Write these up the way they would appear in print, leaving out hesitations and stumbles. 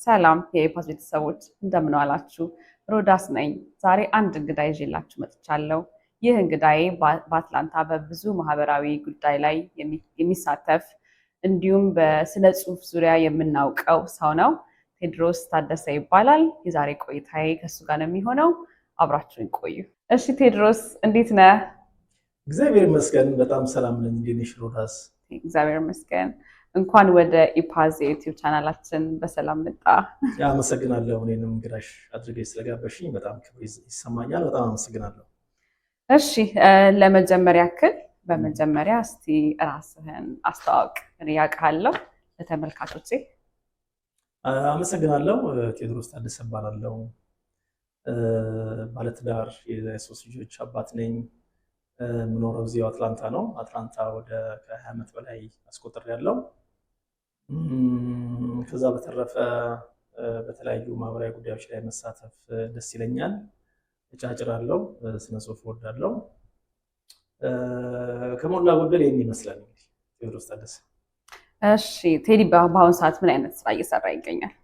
ሰላም የኢፓስ ቤተሰቦች እንደምን ዋላችሁ? ሮዳስ ነኝ። ዛሬ አንድ እንግዳ ይዤላችሁ መጥቻለሁ። ይህ እንግዳዬ በአትላንታ በብዙ ማህበራዊ ጉዳይ ላይ የሚሳተፍ እንዲሁም በስነ ጽሁፍ ዙሪያ የምናውቀው ሰው ነው። ቴዎድሮስ ታደሰ ይባላል። የዛሬ ቆይታዬ ከሱ ጋር ነው የሚሆነው። አብራችሁን ቆዩ። እሺ ቴዎድሮስ እንዴት ነህ? እግዚአብሔር ይመስገን በጣም ሰላም ነኝ። እንዴት ነሽ ሮዳስ? እግዚአብሔር ይመስገን። እንኳን ወደ ኢፓዝ የዩቲዩብ ቻናላችን በሰላም መጣ። አመሰግናለሁ። እኔንም እንግዳሽ አድርገሽ ስለጋበሽኝ በጣም ክብር ይሰማኛል። በጣም አመሰግናለሁ። እሺ ለመጀመሪያ ያክል በመጀመሪያ እስቲ ራስህን አስተዋውቅ። እኔ ያውቃለሁ ለተመልካቾቼ። አመሰግናለሁ። ቴዎድሮስ ታደሰ እባላለሁ። ባለትዳር የሶስት ልጆች አባት ነኝ። የምኖረው እዚሁ አትላንታ ነው። አትላንታ ወደ ከ20 ዓመት በላይ አስቆጥሬያለሁ። ከዛ በተረፈ በተለያዩ ማህበራዊ ጉዳዮች ላይ መሳተፍ ደስ ይለኛል። እጫጭራለሁ፣ ስነ ጽሁፍ እወዳለሁ። ከሞላ ጎደል ይህን ይመስላል እንግዲህ ቴዎድሮስ ታደሰ። እሺ ቴዲ በአሁኑ ሰዓት ምን አይነት ስራ እየሰራ ይገኛል?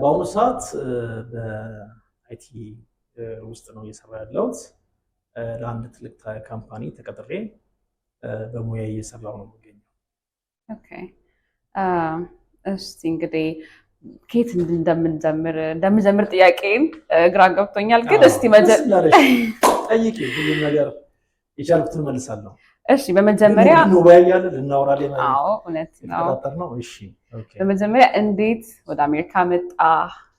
በአሁኑ ሰዓት በአይቲ ውስጥ ነው እየሰራ ያለሁት። ለአንድ ትልቅ ካምፓኒ ተቀጥሬ በሙያ እየሰራሁ ነው የሚገኘው። ኦኬ እስቲ እንግዲህ ከየት እንደምንጀምር ጥያቄን ግራ ገብቶኛል፣ ግን እስቲ ጠይቂ፣ ሁሉም ነገር የቻልኩትን መልሳለሁ። እሺ በመጀመሪያ እንወያያለን፣ እናወራለን። አዎ እውነት ነው። እሺ በመጀመሪያ እንዴት ወደ አሜሪካ መጣ?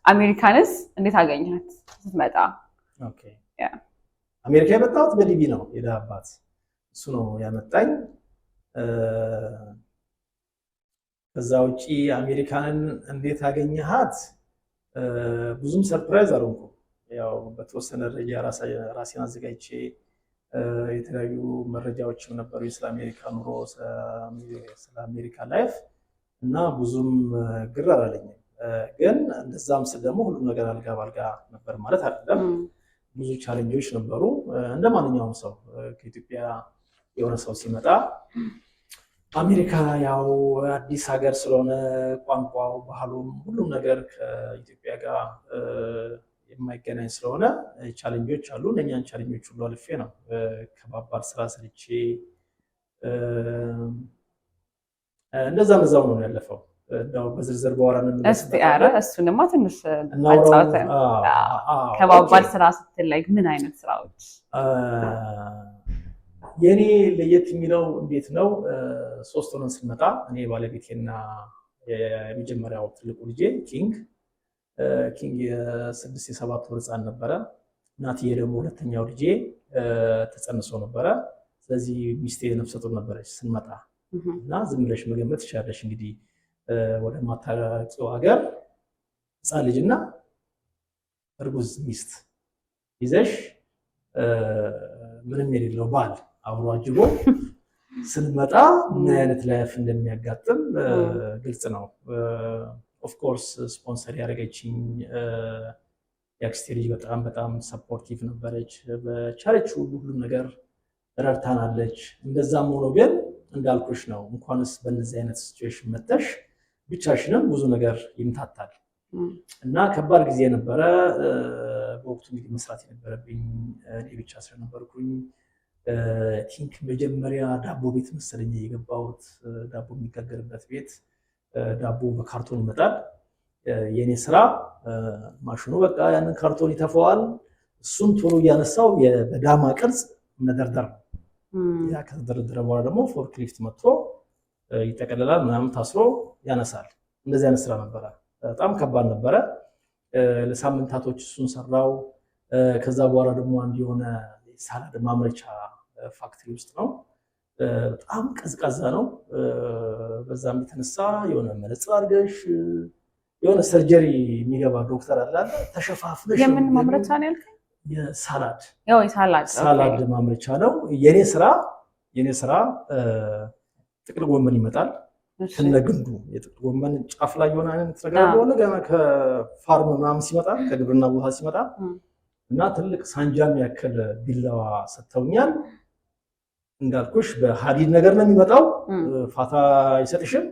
አሜሪካንስ እንዴት አገኘሃት ስትመጣ? ኦኬ አሜሪካ የመጣሁት በዲቪ ነው። የድሃ አባት እሱ ነው ያመጣኝ። ከዛ ውጪ አሜሪካንን እንዴት አገኘሃት? ብዙም ሰርፕራይዝ አልሆንኩም። ያው በተወሰነ ደረጃ ራሴን አዘጋጅቼ የተለያዩ መረጃዎችም ነበሩ ስለ አሜሪካ ኑሮ፣ ስለ አሜሪካ ላይፍ እና ብዙም ግር አላለኝም። ግን እንደዛም ስል ደግሞ ሁሉም ነገር አልጋ ባልጋ ነበር ማለት አይደለም። ብዙ ቻሌንጆች ነበሩ። እንደ ማንኛውም ሰው ከኢትዮጵያ የሆነ ሰው ሲመጣ አሜሪካ ያው አዲስ ሀገር ስለሆነ ቋንቋው፣ ባህሉም ሁሉም ነገር ከኢትዮጵያ ጋር የማይገናኝ ስለሆነ ቻሌንጆች አሉ። እነኛን ቻሌንጆች ሁሉ አልፌ ነው ከባባድ ስራ ሰርቼ እንደዛው ነው ያለፈው። እንደው በዝርዝር በኋላ እስቲ ኧረ እሱንማ ትንሽ አጫውተን። ከባባድ ስራ ስትል ላይ ምን አይነት ስራዎች? የኔ ለየት የሚለው እንዴት ነው፣ ሶስት ሆነን ስንመጣ እኔ ባለቤቴና የመጀመሪያው ትልቁ ልጄ ኪንግ የ6 የ7 ወር ህፃን ነበረ። እናትዬ ደግሞ ሁለተኛው ልጄ ተጸንሶ ነበረ። ስለዚህ ሚስቴ ነፍሰ ጡር ነበረች ስንመጣ እና ዝም ብለሽ መገመት ትችላለሽ እንግዲህ ወደ ማታውቂው ሀገር ህፃን ልጅና እርጉዝ ሚስት ይዘሽ ምንም የሌለው ባል አብሮ አጅቦ ስንመጣ ምን አይነት ላይፍ እንደሚያጋጥም ግልጽ ነው። ኦፍኮርስ ስፖንሰር ያደረገችኝ የአክስቴ ልጅ በጣም ሰፖርቲቭ ነበረች። በቻለችው ሁሉም ነገር ረድታናለች። እንደዛም ሆኖ ግን እንዳልኩሽ ነው፣ እንኳንስ በእነዚህ አይነት ሲቹዌሽን መተሽ ብቻሽንም ብዙ ነገር ይምታታል እና ከባድ ጊዜ ነበረ። በወቅቱ እንግዲህ መስራት የነበረብኝ እኔ ብቻ ስለነበርኩኝ ቲንክ መጀመሪያ ዳቦ ቤት መሰለኝ የገባሁት። ዳቦ የሚጋገርበት ቤት ዳቦ በካርቶን ይመጣል። የኔ ስራ ማሽኑ በቃ ያንን ካርቶን ይተፈዋል። እሱን ቶሎ እያነሳው በዳማ ቅርጽ መደርደር ነው። ያ ከተደረደረ በኋላ ደግሞ ፎርክሊፍት መጥቶ ይጠቀልላል፣ ምናምን ታስሮ ያነሳል። እንደዚህ አይነት ስራ ነበረ። በጣም ከባድ ነበረ። ለሳምንታቶች እሱን ሰራው። ከዛ በኋላ ደግሞ አንድ የሆነ ሳላድ ማምረቻ ፋክትሪ ውስጥ ነው። በጣም ቀዝቃዛ ነው። በዛም የተነሳ የሆነ መነጽር አድርገሽ የሆነ ሰርጀሪ የሚገባ ዶክተር አለ ተሸፋፍነሽ። የምን ማምረቻ ነው ያልከኝ? ሳላድ ማምረቻ ነው። የኔ ስራ ጥቅል ጎመን ይመጣል ከነግንዱ። የጥቅል ጎመን ጫፍ ላይ የሆነ አይነት ነገር አለ ገና ከፋርም ምናምን ሲመጣ ከግብርና ቦታ ሲመጣ እና ትልቅ ሳንጃም ያክል ቢላዋ ሰጥተውኛል። እንዳልኩሽ በሀዲድ ነገር ነው የሚመጣው፣ ፋታ አይሰጥሽም።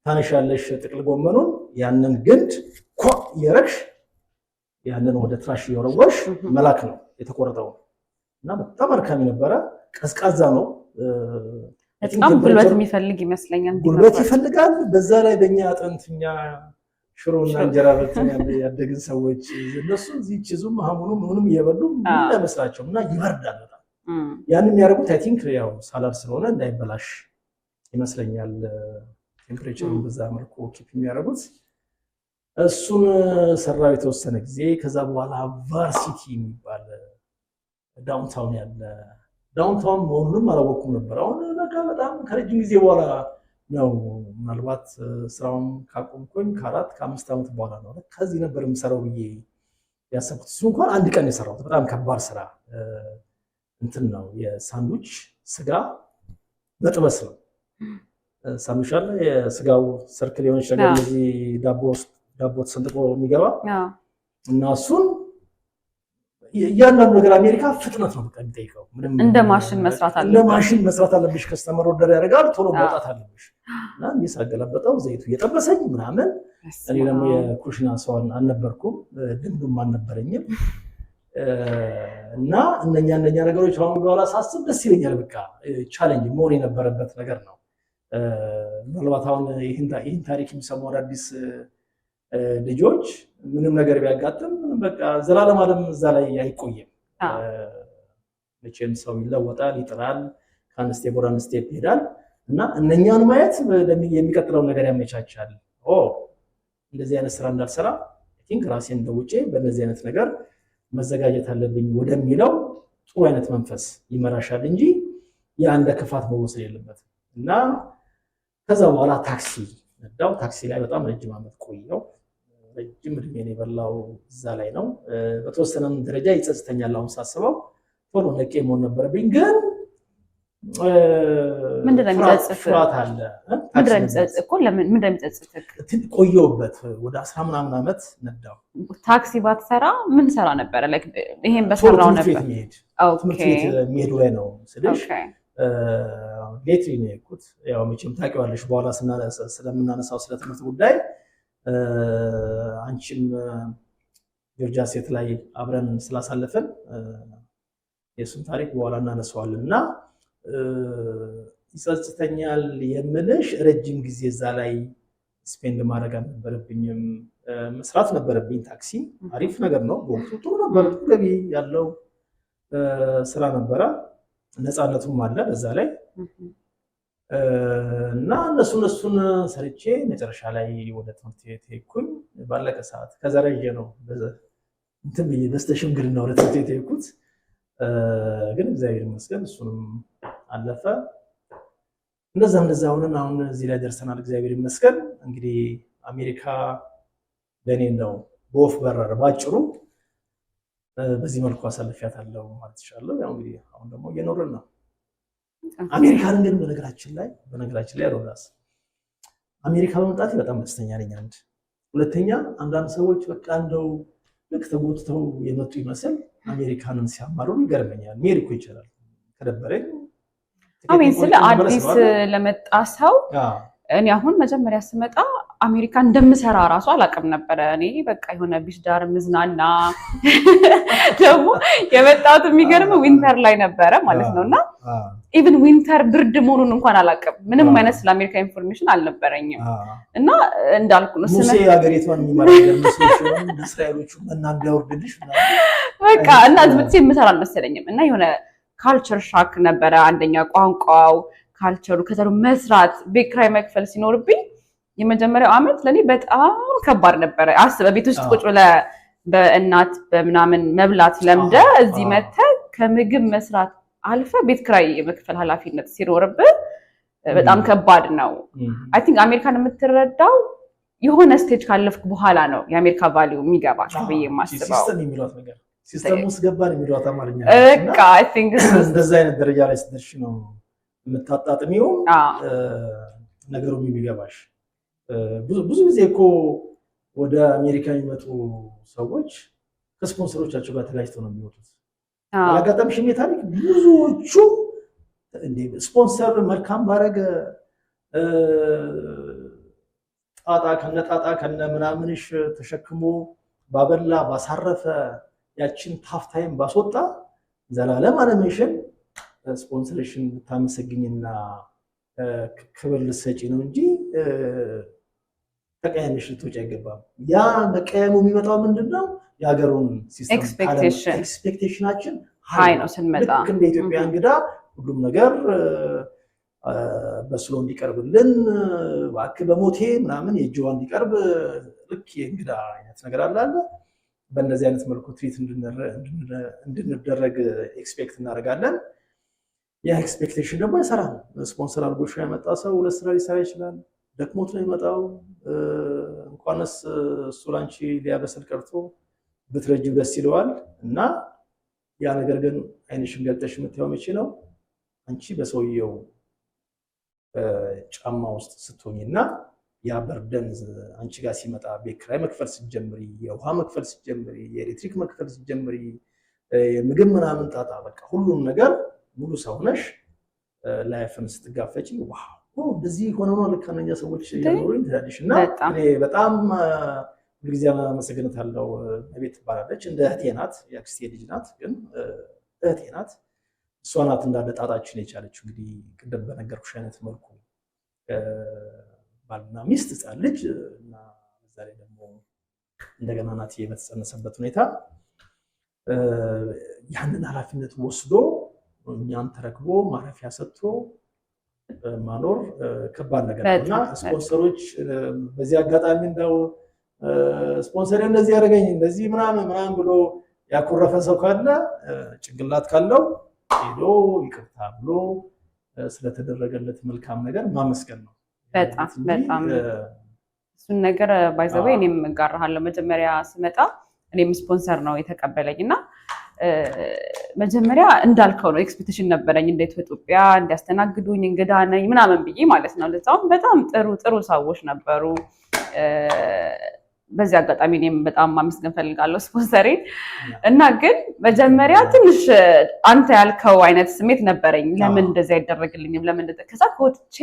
ታነሻለሽ ጥቅል ጎመኑን ያንን ግንድ የረግሽ ያንን ወደ ትራሽ እየወረወርሽ መላክ ነው የተቆረጠው እና በጣም አድካሚ ነበረ። ቀዝቃዛ ነው። በጣም ጉልበት የሚፈልግ ይመስለኛል። ጉልበት ይፈልጋል። በዛ ላይ በእኛ አጥንትኛ ሽሮና እንጀራ በልተን ያደግን ሰዎች እነሱ እዚህ ቺዙም ሀሙኑ ምንም እየበሉ ምን አይመስላቸውም እና ይበርዳል በጣም። ያንን የሚያደርጉት አይ ቲንክ ያው ሳላድ ስለሆነ እንዳይበላሽ ይመስለኛል ቴምፕሬቸሩን በዛ መልኩ ኪፕ የሚያደርጉት። እሱን ሰራው የተወሰነ ጊዜ። ከዛ በኋላ ቫርሲቲ የሚባል ዳውንታውን ያለ ዳውንታውን መሆኑንም አላወኩም ነበር። አሁን በጣም ከረጅም ጊዜ በኋላ ነው ምናልባት ስራውን ካቆምኩኝ ከ4-5 ዓመት በኋላ ነው ከዚህ ነበር የምሰራው ብዬ ያሰብኩት። እሱ እንኳን አንድ ቀን የሰራሁት በጣም ከባድ ስራ እንትን ነው የሳንዱች ስጋ መጥበስ ነው። ሳንዱች አለ የስጋው ሰርክል የሆነች ነገር እዚህ ዳቦ ተሰንጥቆ የሚገባ እና እሱን እያንዳንዱ ነገር አሜሪካ ፍጥነት ነው በቃ የሚጠይቀው። እንደ ማሽን መስራት አለብሽ፣ እንደ ማሽን መስራት አለብሽ። ከስተመር ኦርደር ያደርጋል ቶሎ ማውጣት አለብሽ። እና እንዲህ ሳገላበጠው ዘይቱ እየጠበሰኝ ምናምን። እኔ ደግሞ የኩሽና ሰው አልነበርኩም፣ ልምዱም አልነበረኝም። እና እነኛ ነገሮች አሁን በኋላ ሳስብ ደስ ይለኛል። በቃ ቻሌንጅ መሆን የነበረበት ነገር ነው። ምናልባት አሁን ይህን ታሪክ የሚሰሙ አዳዲስ ልጆች ምንም ነገር ቢያጋጥም በቃ ዘላለም ዓለም እዛ ላይ አይቆይም። መቼም ሰው ይለወጣል፣ ይጥራል፣ ከአንድ ስቴፕ ወደ አንድ ስቴፕ ይሄዳል እና እነኛን ማየት የሚቀጥለውን ነገር ያመቻቻል። እንደዚህ አይነት ስራ እንዳልሰራ አይ ቲንክ ራሴን እንደውጬ በእነዚህ አይነት ነገር መዘጋጀት አለብኝ ወደሚለው ጥሩ አይነት መንፈስ ይመራሻል እንጂ ያ እንደ ክፋት መወሰድ የለበትም። እና ከዛ በኋላ ታክሲ ነዳው። ታክሲ ላይ በጣም ረጅም ዓመት ቆየው። ረጅም እድሜን የበላው እዛ ላይ ነው። በተወሰነም ደረጃ ይጸጽተኛል አሁን ሳስበው። ቶሎ ነቄ መሆን ነበረብኝ። ግን ምንድነው የሚጸጽት? ፍርሃት አለ። ምንድነው የሚጸጽት እኮ ምንድነው የሚጸጽትክ? ቆየሁበት ወደ 10 ምናምን ዓመት ነዳው። ታክሲ ባትሰራ ምን ሰራ ነበረ? ላይክ ይሄን በሰራው ነበር። ትምህርት ቤት የሚሄዱ ላይ ነው ስልሽ ሌትሪ ነው የሄድኩት። ያው መቼም ታውቂዋለሽ በኋላ ስለምናነሳው ስለ ትምህርት ጉዳይ አንቺም ጆርጂያ ሴት ላይ አብረን ስላሳለፈን የእሱን ታሪክ በኋላ እናነሳዋለን። እና ይጸጽተኛል የምልሽ ረጅም ጊዜ እዛ ላይ ስፔንድ ማድረግ አልነበረብኝም። መስራት ነበረብኝ። ታክሲ አሪፍ ነገር ነው፣ በወቅቱ ጥሩ ነበር፣ ገቢ ያለው ስራ ነበረ፣ ነፃነቱም አለ በዛ ላይ እና እነሱን ሰርቼ መጨረሻ ላይ ወደ ትምህርት ቤት ሄድኩኝ። ባለቀ ሰዓት ከዘረዬ ነው እንትን ብዬ በስተሽምግልና ወደ ትምህርት ቤት ሄድኩት። ግን እግዚአብሔር ይመስገን እሱንም አለፈ። እንደዛ ሆነን አሁን እዚህ ላይ ደርሰናል። እግዚአብሔር ይመስገን። እንግዲህ አሜሪካ ለእኔ ነው በወፍ በረር ባጭሩ በዚህ መልኩ አሳልፊያታለሁ ማለት ይችላለሁ። ያው እንግዲህ አሁን ደግሞ እየኖርን ነው። አሜሪካን ግን በነገራችን ላይ ሮዳስ አሜሪካ በመምጣት በጣም ደስተኛ ነኝ። አንድ ሁለተኛ አንዳንድ ሰዎች በቃ እንደው ልክ ተጎትተው የመጡ ይመስል አሜሪካንን ሲያማሩ ይገርመኛል። መሄድ እኮ ይችላል ከደበረኝ። አሜን ስለ አዲስ ለመጣ ሰው እኔ አሁን መጀመሪያ ስመጣ አሜሪካ እንደምሰራ ራሱ አላውቅም ነበረ። እኔ በቃ የሆነ ቢች ዳር ምዝናና ደግሞ የመጣሁት የሚገርም ዊንተር ላይ ነበረ ማለት ነውና ኢቭን ዊንተር ብርድ መሆኑን እንኳን አላውቅም። ምንም አይነት ስለ አሜሪካ ኢንፎርሜሽን አልነበረኝም። እና እንዳልኩ ነው ሙሴ ሀገሪቷን የሚመራው መስሎሽን እስራኤሎቹ እና እንዲያወርድልሽ በቃ እና ዝምት የምሰራ አልመሰለኝም። እና የሆነ ካልቸር ሻክ ነበረ። አንደኛ ቋንቋው ካልቸሩ፣ ከዛ መስራት ቤት ኪራይ መክፈል ሲኖርብኝ የመጀመሪያው ዓመት ለኔ በጣም ከባድ ነበረ። አስበ ቤት ውስጥ ቁጭ ብለህ በእናት በምናምን መብላት ለምደ እዚህ መተህ ከምግብ መስራት አልፈ ቤት ኪራይ የመክፈል ኃላፊነት ሲኖርብህ በጣም ከባድ ነው። አይ ቲንክ አሜሪካን የምትረዳው የሆነ ስቴጅ ካለፍክ በኋላ ነው የአሜሪካ ቫልዩ የሚገባሽ ብዬ የማስበው። ሲስተም ውስጥ ገባን የሚሏት አማርኛ በቃ አይ ቲንክ እንደዛ አይነት ደረጃ ላይ ስትደርሺ ነው የምታጣጥሚው ነገሩ የሚገባሽ። ብዙ ጊዜ እኮ ወደ አሜሪካ የሚመጡ ሰዎች ከስፖንሰሮቻቸው ጋር ተጋጭተው ነው የሚወጡት። አላጋጠምሽም? የታሪክ ብዙዎቹ ስፖንሰር መልካም ባረገ ጣጣ ከነ ምናምንሽ ተሸክሞ ባበላ ባሳረፈ ያችን ታፍታይም ባስወጣ ዘላለም አለምሽን ስፖንሰርሽን ብታመሰግኝና ክብር ልትሰጪ ነው እንጂ ተቀያሚሽ ልትወጪ አይገባም። ያ መቀየሙ የሚመጣው ምንድነው? የሀገሩን ሲስተም ኤክስፔክቴሽናችን ሃይ ነው ስንመጣ ልክ እንደ ኢትዮጵያ እንግዳ ሁሉም ነገር በስሎ እንዲቀርብልን እባክህ በሞቴ ምናምን የእጅዋ እንዲቀርብ ልክ የእንግዳ አይነት ነገር አለ። በእንደዚህ አይነት መልኩ ትሪት እንድንደረግ ኤክስፔክት እናደርጋለን። ያ ኤክስፔክቴሽን ደግሞ አይሰራም። ስፖንሰር አድርጎሽ ያመጣ ሰው ሁለት ስራ ሊሰራ ይችላል። ደክሞት ነው የመጣው። እንኳንስ እሱ ላንቺ ሊያበስል ቀርቶ ብትረጂው ደስ ይለዋል። እና ያ ነገር ግን አይንሽን ገልጠሽ የምታየው መቼ ነው? አንቺ በሰውየው ጫማ ውስጥ ስትሆኝና ያ በርደን አንቺ ጋር ሲመጣ ቤት ኪራይ መክፈል ስትጀምሪ፣ የውሃ መክፈል ስትጀምሪ፣ የኤሌክትሪክ መክፈል ስትጀምሪ፣ የምግብ ምናምን ጣጣ በቃ ሁሉም ነገር ሙሉ ሰው ነሽ ላይፍን ስትጋፈጪ ዋው እንደዚህ ሆነ ነው ልክ እነኛ ሰዎች ያኖሩኝ ትላለሽ። እና እኔ በጣም ሁልጊዜ አመሰግናታለሁ። ቤት ትባላለች እንደ እህቴ ናት፣ የአክስቴ ልጅ ናት፣ ግን እህቴ ናት። እሷ ናት እንዳለ ጣጣችን የቻለችው። እንግዲህ ቅድም በነገርኩሽ አይነት መልኩ ባልና ሚስት ሕፃን ልጅ እና በዛ ላይ ደግሞ እንደገና ናት በተጸነሰበት ሁኔታ ያንን ኃላፊነት ወስዶ እኛን ተረክቦ ማረፊያ ሰጥቶ ማኖር ከባድ ነገር ነው እና ስፖንሰሮች በዚህ አጋጣሚ እንደው ስፖንሰር እንደዚህ ያደረገኝ እንደዚህ ምናምን ብሎ ያኮረፈ ሰው ካለ ጭንቅላት ካለው ሄዶ ይቅርታ ብሎ ስለተደረገለት መልካም ነገር ማመስገን ነው። በጣም እሱን ነገር ባይዘው እኔም እጋራሃለሁ። መጀመሪያ ስመጣ እኔም ስፖንሰር ነው የተቀበለኝ እና መጀመሪያ እንዳልከው ነው ኤክስፔክቴሽን ነበረኝ እንደ ኢትዮጵያ እንዲያስተናግዱኝ እንግዳ ነኝ ምናምን ብዬ ማለት ነው። ለዛውም በጣም ጥሩ ሰዎች ነበሩ። በዚህ አጋጣሚ እኔም በጣም ማመስገን ፈልጋለሁ ስፖንሰሬን። እና ግን መጀመሪያ ትንሽ አንተ ያልከው አይነት ስሜት ነበረኝ። ለምን እንደዚህ አይደረግልኝም? ለምን ከዛ ከወጥቼ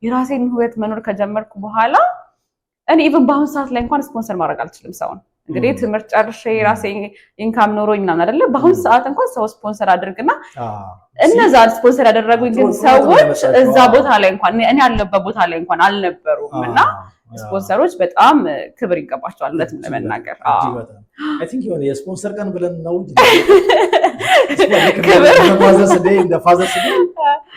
የራሴን ህይወት መኖር ከጀመርኩ በኋላ እኔ ኢቭን በአሁኑ ሰዓት ላይ እንኳን ስፖንሰር ማድረግ አልችልም ሰውን። እንግዲህ ትምህርት ጨርሼ ራሴ ኢንካም ኖሮኝ ምናምን አይደለ። በአሁኑ ሰዓት እንኳን ሰው ስፖንሰር አድርግና እነዛ ስፖንሰር ያደረጉኝ ግን ሰዎች እዛ ቦታ ላይ እንኳን እኔ ያለበት ቦታ ላይ እንኳን አልነበሩም እና ስፖንሰሮች በጣም ክብር ይገባቸዋል። እውነትም ለመናገር አይ ቲንክ የሆነ የስፖንሰር ቀን ብለን ነው ክብር ፋዘርስ ዴይ እንደ ፋዘርስ ዴይ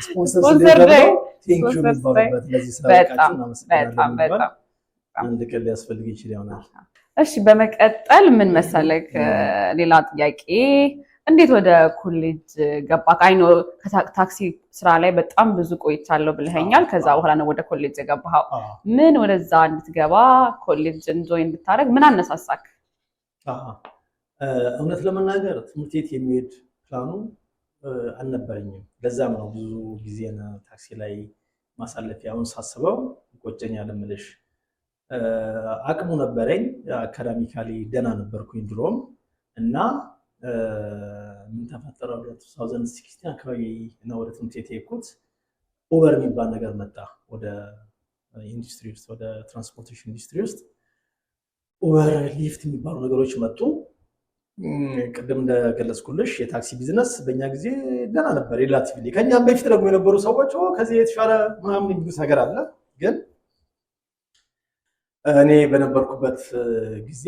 ስፖንሰር ዴይ ቴንክ ዩ የሚባልበት ለዚህ ስላልካችሁ እናመሰግናለን። አንድ ቀን ሊያስፈልግ ይችል ይሆናል። እሺ በመቀጠል ምን መሰለክ ሌላ ጥያቄ እንዴት ወደ ኮሌጅ ገባክ? አይኖ ከታክሲ ስራ ላይ በጣም ብዙ ቆይቻለሁ ብለኸኛል። ከዛ በኋላ ነው ወደ ኮሌጅ የገባኸው። ምን ወደዛ እንድትገባ ኮሌጅ ጆይን እንድታደርግ ምን አነሳሳክ? እውነት ለመናገር ትምህርት ቤት የሚሄድ ፕላኑ አልነበረኝም። ለዛም ነው ብዙ ጊዜን ታክሲ ላይ ማሳለፊያውን ሳስበው ይቆጨኛል እምልሽ። አቅሙ ነበረኝ፣ አካዳሚካሊ ደህና ነበርኩኝ ድሮም እና ምን ተፈጠረ? 2016 አካባቢ ነው ወደ ትምህርት ቤት የሄድኩት። ኡበር የሚባል ነገር መጣ ወደ ኢንዱስትሪ ውስጥ፣ ወደ ትራንስፖርቴሽን ኢንዱስትሪ ውስጥ ኡበር፣ ሊፍት የሚባሉ ነገሮች መጡ። ቅድም እንደገለጽኩልሽ የታክሲ ቢዝነስ በእኛ ጊዜ ደህና ነበር ሪላቲቭሊ። ከኛም በፊት ደግሞ የነበሩ ሰዎች ከዚህ የተሻለ ምናምን የሚሉት ነገር አለ። ግን እኔ በነበርኩበት ጊዜ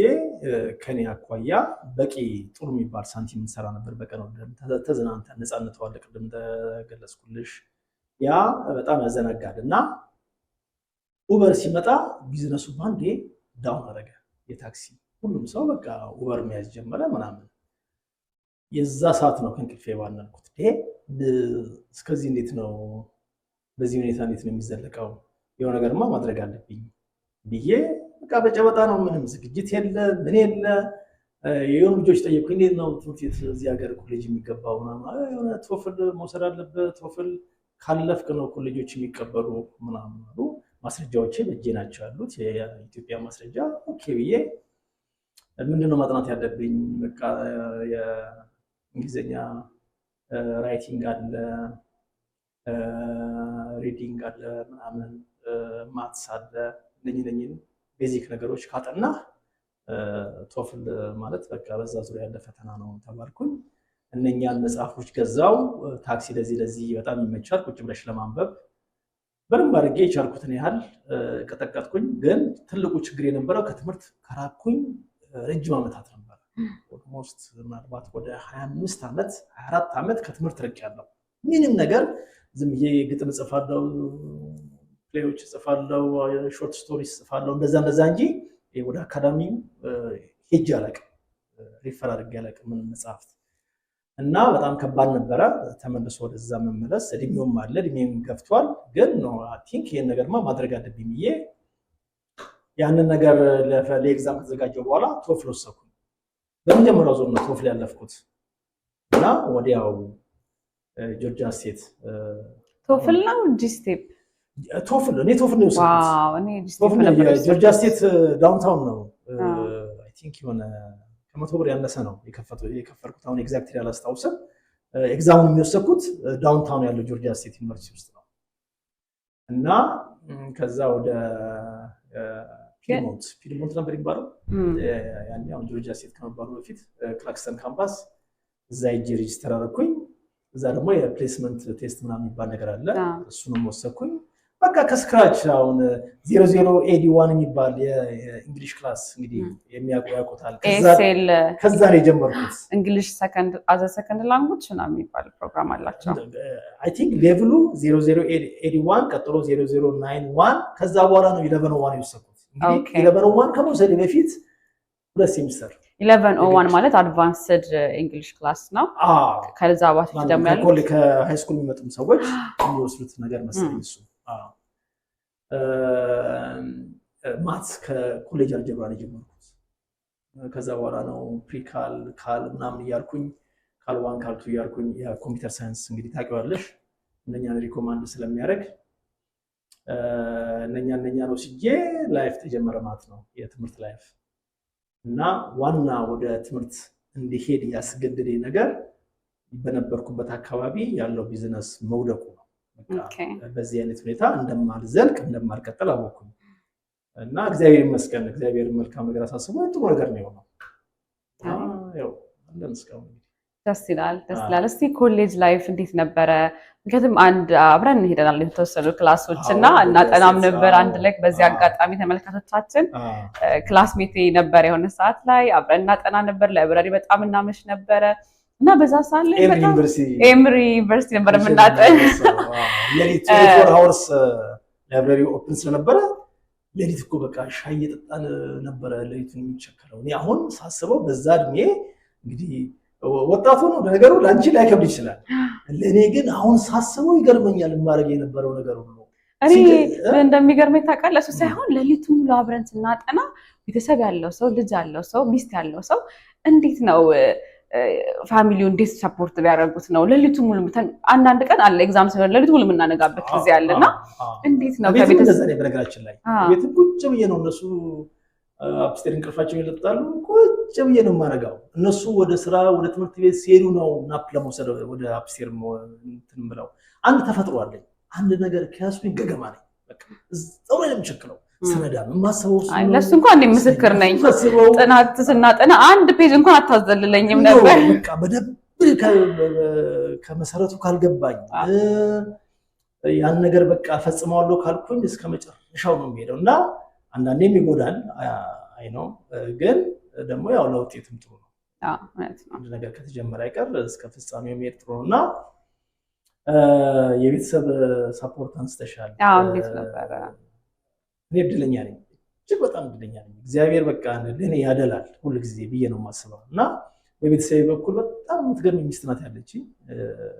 ከኔ አኳያ በቂ ጥሩ የሚባል ሳንቲም እንሰራ ነበር። በቀን ተዝናንተን ነፃነት ዋለ። ቅድም እንደገለጽኩልሽ ያ በጣም ያዘናጋል እና ኡበር ሲመጣ ቢዝነሱ ባንዴ ዳውን አደረገ። የታክሲ ሁሉም ሰው በቃ ኡበር መያዝ ጀመረ ምናምን። የዛ ሰዓት ነው ከእንቅልፌ ባነንኩት። እስከዚህ እንዴት ነው በዚህ ሁኔታ እንዴት ነው የሚዘለቀው? የሆነ ነገርማ ማድረግ አለብኝ ብዬ በቃ በጨበጣ ነው። ምንም ዝግጅት የለ ምን የለ። የሆኑ ልጆች ጠየቁኝ፣ እንዴት ነው ትምህርት ቤት እዚህ ሀገር ኮሌጅ የሚገባው? የሆነ ቶፍል መውሰድ አለበት፣ ቶፍል ካለፍክ ነው ኮሌጆች የሚቀበሉ ምናምን አሉ። ማስረጃዎቼ በእጄ ናቸው ያሉት፣ የኢትዮጵያ ማስረጃ። ኦኬ ብዬ ምንድነው ማጥናት ያለብኝ? በቃ የእንግሊዝኛ ራይቲንግ አለ፣ ሪዲንግ አለ ምናምን፣ ማትስ አለ። እነኝን ቤዚክ ነገሮች ካጠና ቶፍል ማለት በቃ በዛ ዙሪያ ያለ ፈተና ነው ተባልኩኝ። እነኛን መጽሐፎች ገዛው። ታክሲ ለዚህ በጣም ይመቻል ቁጭ ብለሽ ለማንበብ በደንብ አድርጌ የቻልኩትን ያህል ቀጠቀጥኩኝ። ግን ትልቁ ችግር የነበረው ከትምህርት ከራኩኝ ረጅም ዓመታት ነበር። ኦልሞስት ምናልባት ወደ 25 ዓመት 24 ዓመት ከትምህርት ርቄያለሁ። ምንም ነገር ዝም ብዬ ግጥም ጽፋለሁ፣ ፕሌዎች ጽፋለሁ፣ ሾርት ስቶሪስ ጽፋለሁ እንደዛ እንጂ ወደ አካዳሚው ሄጄ አላውቅም፣ ሪፈር አድርጌ አላውቅም ምንም መጽሐፍት እና በጣም ከባድ ነበረ። ተመልሶ ወደዛ መመለስ እድሜውም አለ፣ እድሜም ገፍቷል። ግን አይ ቲንክ ይሄን ነገርማ ማድረግ አለብኝ ብዬ ያንን ነገር ለኤግዛም ከተዘጋጀው በኋላ ቶፍል ወሰድኩ። በመጀመሪያው ዞር ነው ቶፍል ያለፍኩት እና ወዲያው ጆርጂያ ስቴት ቶፍል ነው ጂስቴፕ ቶፍል እኔ ቶፍል ነው የወሰድኩት። ጆርጂያ ስቴት ዳውንታውን ነው አይ ቲንክ የሆነ ከ100 ብር ያነሰ ነው የከፈልኩት። አሁን ኤግዛክትሊ አላስታውስም። ኤግዛሙን የሚወሰድኩት ዳውንታውን ያለው ጆርጂያ ስቴት ዩኒቨርሲቲ ውስጥ ነው እና ከዛ ወደ ፒድሞንት ነበር የሚባለው ያኔ አሁን ጆርጂያ ስቴት ከመባሉ በፊት ክላክስተን ካምፓስ እዛ ሄጄ ሬጅስተር አደረኩኝ። እዛ ደግሞ የፕሌስመንት ቴስት ምናምን የሚባል ነገር አለ። እሱንም ወሰድኩኝ። በቃ ከስክራች አሁን 0081 የሚባል የእንግሊሽ ክላስ እንግዲህ የሚያውቁ ያውቁታል። ከዛ ነው የጀመርኩት። እንግሊሽ አዘ ሰከንድ ላንጉጅ ምናምን የሚባል ፕሮግራም አላቸው። አይ ቲንክ ሌቭሉ 0081 ቀጥሎ 0091 ከዛ በኋላ ነው 1101 የወሰድኩት። እንግዲህ 1101 ከመውሰድ በፊት 2 ሴሚስተር 1101 ማለት አድቫንስድ እንግሊሽ ክላስ ነው። ከዛ በፊት ደግሞ ያለው ከሃይ ስኩል የሚመጡም ሰዎች የሚወስዱት ነገር መሰለኝ እሱ። ማትስ ከኮሌጅ አልጀብራ ነው የጀመርኩት። ከዛ በኋላ ነው ፕሪካል ካል ምናምን እያልኩኝ ካል 1 ካል 2 እያልኩኝ የኮምፒውተር ሳይንስ እንግዲህ ታውቂዋለሽ እነኛን ሪኮማንድ ስለሚያደርግ እነኛ ነው ሲጄ ላይፍ ተጀመረ ማለት ነው የትምህርት ላይፍ። እና ዋና ወደ ትምህርት እንዲሄድ ያስገደደኝ ነገር በነበርኩበት አካባቢ ያለው ቢዝነስ መውደቁ ነው። በዚህ አይነት ሁኔታ እንደማልዘልቅ እንደማልቀጥል አወቅኩኝ። እና እግዚአብሔር ይመስገን፣ እግዚአብሔር መልካም ነገር አሳስቦ ጥሩ ነገር ነው የሆነው። ያው አለን እስካሁን ደስ ይላል። እስቲ ኮሌጅ ላይፍ እንዴት ነበረ? ምክንያቱም አብረን እንሄደናል የተወሰኑ ክላሶች እና እናጠናም ነበር አንድ ላይ። በዚህ አጋጣሚ ተመልካቾቻችን ክላስሜት ነበር የሆነ ሰዓት ላይ አብረን እናጠና ነበር። ላይብራሪ በጣም እናመሽ ነበረ እና በዛ ሰዓት ላይ ኤምሪ ዩኒቨርሲቲ ነበር የምናጠን። ሌሊት 24 አወርስ ላይብራሪ ኦፕን ስለነበረ ሌሊት እኮ በቃ ሻይ እየጠጣን ነበረ ሌሊቱን የሚቸከለው። እኔ አሁን ሳስበው በዛ እድሜ እንግዲህ ወጣቱ ነው ነገሩ፣ ለአንቺ ላይከብድ ይችላል። ለእኔ ግን አሁን ሳስበው ይገርመኛል የማደርግ የነበረው ነገር ሁሉ። እኔ እንደሚገርመኝ ታውቃለህ፣ እሱ ሳይሆን ሌሊቱ ሙሉ አብረን ስናጠና ቤተሰብ ያለው ሰው፣ ልጅ ያለው ሰው፣ ሚስት ያለው ሰው እንዴት ነው ፋሚሊው እንዴት ሰፖርት ቢያደርጉት ነው ሌሊቱ ሙሉ? አንዳንድ ቀን አለ ኤግዛም ሲሆን ሌሊቱ ሙሉ የምናነጋበት ጊዜ አለና እንዴት ነው ከቤተሰብ በነገራችን ላይ ቤት ቁጭ ብዬ ነው እነሱ አፕስቴር እንቅልፋቸው ይለጣሉ። ቁጭ ብዬ ነው የማረጋው። እነሱ ወደ ስራ ወደ ትምህርት ቤት ሲሄዱ ነው ናፕ ለመውሰድ ወደ አፕስቴር እንትን ብለው። አንድ ተፈጥሮ አለኝ። አንድ ነገር ከያዝኩኝ ገገማ ነኝ። በቃ እዛው ላይ ነው የምቸክለው። ስነዳ የማስበው ለሱ እንኳን እኔ ምስክር ነኝ። ጥናት ስናጠና አንድ ፔጅ እንኳን አታዘልለኝም ነበር። በቃ በደንብ ከመሰረቱ ካልገባኝ ያን ነገር በቃ ፈጽመዋለሁ ካልኩኝ እስከ መጨረሻው ነው የሚሄደው እና አንዳንዴም ይጎዳል። አይ ነው ግን ደግሞ ያው ለውጤትም ጥሩ ነው። አንድ ነገር ከተጀመረ አይቀር እስከ ፍጻሜው የሚሄድ ጥሩ ነው እና የቤተሰብ ሰፖርት አንስተሻል። እንዴት ነበረ? እኔ እድለኛ ነኝ፣ እጅግ በጣም እድለኛ ነኝ። እግዚአብሔር በቃ ለእኔ ያደላል ሁል ጊዜ ብዬ ነው የማስበው እና በቤተሰብ በኩል በጣም የምትገርም ሚስት ናት ያለችኝ።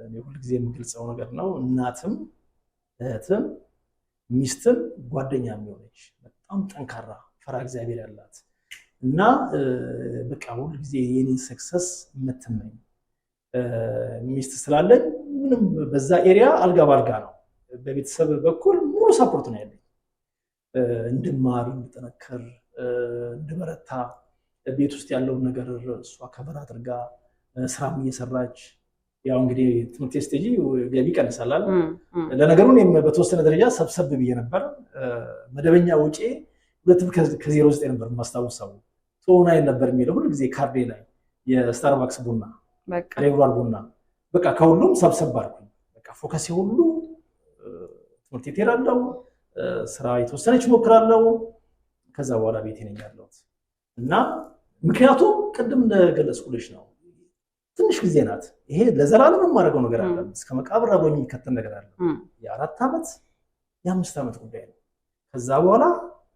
እኔ ሁል ጊዜ የምገልጸው ነገር ነው። እናትም እህትም ሚስትም ጓደኛ የሚሆነች በጣም ጠንካራ ፈራ እግዚአብሔር ያላት እና በቃ ሁል ጊዜ የኔን ሰክሰስ የምትመኝ ሚስት ስላለኝ ምንም በዛ ኤሪያ አልጋ ባልጋ ነው። በቤተሰብ በኩል ሙሉ ሰፖርት ነው ያለኝ። እንድማር፣ እንድጠነክር፣ እንድበረታ ቤት ውስጥ ያለውን ነገር እሷ ከበር አድርጋ ስራም እየሰራች ያው እንግዲህ ትምህርት ስቴጂ ገቢ ይቀንሳል። ለነገሩ እኔም በተወሰነ ደረጃ ሰብሰብ ብዬ ነበር። መደበኛ ወጪ ሁለትም ከ09 ነበር የማስታውሰው። ቶናይን ነበር የሚለው ሁሉ ጊዜ ካርዴ ላይ የስታርባክስ ቡና ሬጉላር ቡና በቃ ከሁሉም ሰብሰብ አልኩኝ። በቃ ፎከስ ሁሉ ትምህርት ቤት እሄዳለሁ፣ ስራ የተወሰነች እሞክራለሁ። ከዛ በኋላ ቤቴ ነኝ ያለሁት እና ምክንያቱም ቅድም እንደገለጽኩልሽ ነው ትንሽ ጊዜ ናት። ይሄ ለዘላለም የማደርገው ነገር አለ፣ እስከ መቃብር አብሮኝ የሚከተል ነገር አለ። የ4 ዓመት የ5 ዓመት ጉዳይ ነው። ከዛ በኋላ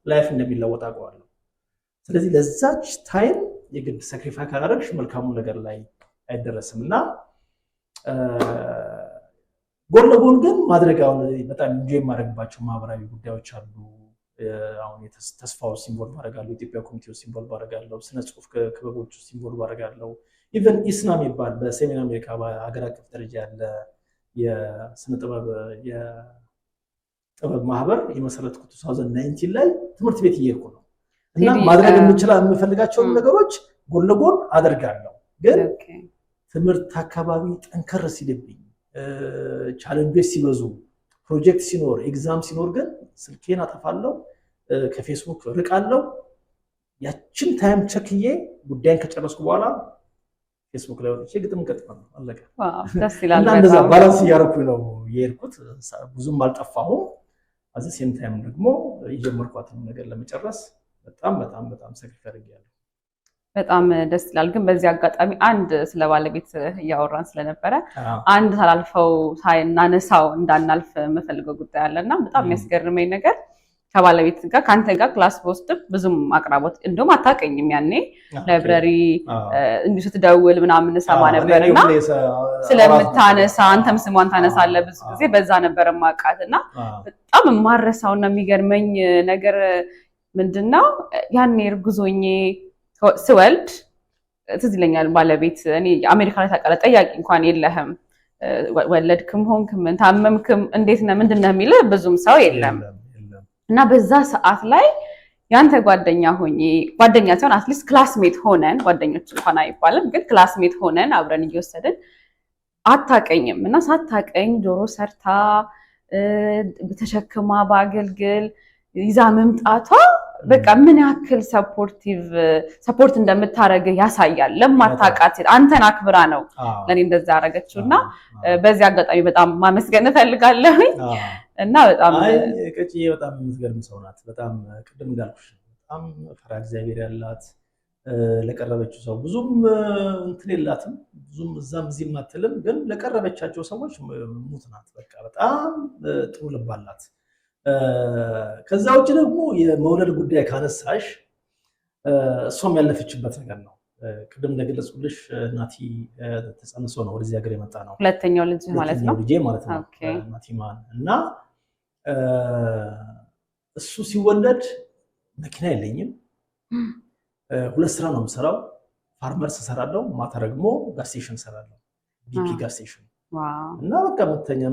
ላይፍ እንደሚለወጥ አውቀዋለሁ። ስለዚህ ለዛች ታይም የግድ ሳክሪፋይ ካላደረግሽ መልካሙ ነገር ላይ አይደረስም እና ጎን ለጎን ግን ማድረግ አሁን በጣም እንጆ የማደርግባቸው ማህበራዊ ጉዳዮች አሉ። አሁን ተስፋ ውስጥ ኢንቮልቭ አደርጋለሁ፣ ኢትዮጵያ ኮሚቴ ውስጥ ኢንቮልቭ አደርጋለሁ፣ ስነ ጽሁፍ ክበቦች ውስጥ ኢንቮልቭ አደርጋለሁ። ኢቨን ኢስና የሚባል በሰሜን አሜሪካ በሀገር አቀፍ ደረጃ ያለ የስነ ጥበብ ማህበር የመሰረትኩት 2019 ላይ ትምህርት ቤት እየሄድኩ ነው እና ማድረግ የምፈልጋቸውን ነገሮች ጎን ለጎን አደርጋለሁ። ግን ትምህርት አካባቢ ጠንከር ሲልብኝ፣ ቻሌንጆች ሲበዙ፣ ፕሮጀክት ሲኖር፣ ኤግዛም ሲኖር ግን ስልኬን አጠፋለሁ፣ ከፌስቡክ ርቃለሁ። ያችን ታይም ቸክዬ ጉዳይን ከጨረስኩ በኋላ ፌስቡክ ላይ ወጥቼ ግጥም ቀጥፋለሁ። አለቀ። ደስ ይላል። እና እንደዛ ባላንስ እያደረኩኝ ነው የሄድኩት። ብዙም አልጠፋሁም። አዚ ሴም ታይም ደግሞ የጀመርኳትን ነገር ለመጨረስ በጣም በጣም በጣም ሰክሪፋይ አድርጌያለሁ። በጣም ደስ ይላል። ግን በዚህ አጋጣሚ አንድ ስለ ባለቤት እያወራን ስለነበረ አንድ ታላልፈው ሳይናነሳው እንዳናልፍ የምፈልገው ጉዳይ አለና በጣም የሚያስገርመኝ ነገር ከባለቤት ጋር ከአንተ ጋር ክላስ በውስጥም ብዙም አቅራቦት እንደውም አታውቀኝም። ያኔ ላይብረሪ እንዲሁ ስትደውል ምናምን ሰማ ነበርና ስለምታነሳ አንተም ስሟን ታነሳለህ ብዙ ጊዜ በዛ ነበር ማውቃት እና በጣም የማረሳውና የሚገርመኝ ነገር ምንድነው ያኔ እርጉዞኜ ስወልድ ትዝ ይለኛል ባለቤት እኔ አሜሪካ ላይ ታውቃለህ ጠያቂ እንኳን የለህም ወለድክም ሆንክም ታመምክም እንዴት ነህ ምንድን ነህ የሚልህ ብዙም ሰው የለም እና በዛ ሰዓት ላይ ያንተ ጓደኛ ሆኜ ጓደኛ ሳይሆን አትሊስት ክላስሜት ሆነን ጓደኞች እንኳን አይባልም ግን ክላስሜት ሆነን አብረን እየወሰድን አታውቀኝም እና ሳታውቀኝ ዶሮ ሰርታ ተሸክማ በአገልግል ይዛ መምጣቷ በቃ ምን ያክል ሰፖርት እንደምታረግ ያሳያል። ለማታውቃት አንተን አክብራ ነው ለኔ እንደዛ ያደረገችውና በዚህ አጋጣሚ በጣም ማመስገን እፈልጋለሁ። እና በጣም ቀጭዬ በጣም የምትገርም ሰው ናት። በጣም ቅድም እንዳልኩሽ በጣም ፈራ እግዚአብሔር ያላት ለቀረበችው ሰው ብዙም እንትን የላትም ብዙም እዛም እዚህም አትልም፣ ግን ለቀረበቻቸው ሰዎች ሙት ናት። በቃ በጣም ጥሩ ልብ አላት። ከዛ ውጭ ደግሞ የመውለድ ጉዳይ ካነሳሽ እሷም ያለፈችበት ነገር ነው። ቅድም እንደገለጽኩልሽ ናቲ ተጸንሶ ነው ወደዚህ ሀገር የመጣ ነው። ሁለተኛው ልጅ ማለት ነው። ልጄ ማለት ነው ናቲማን እና እሱ ሲወለድ መኪና የለኝም። 2 ስራ ነው የምሰራው። ፋርመርስ እሰራለሁ፣ ማታ ደግሞ ጋር ስቴሽን እሰራለሁ፣ ቢፒ ጋር ስቴሽን እና በቃ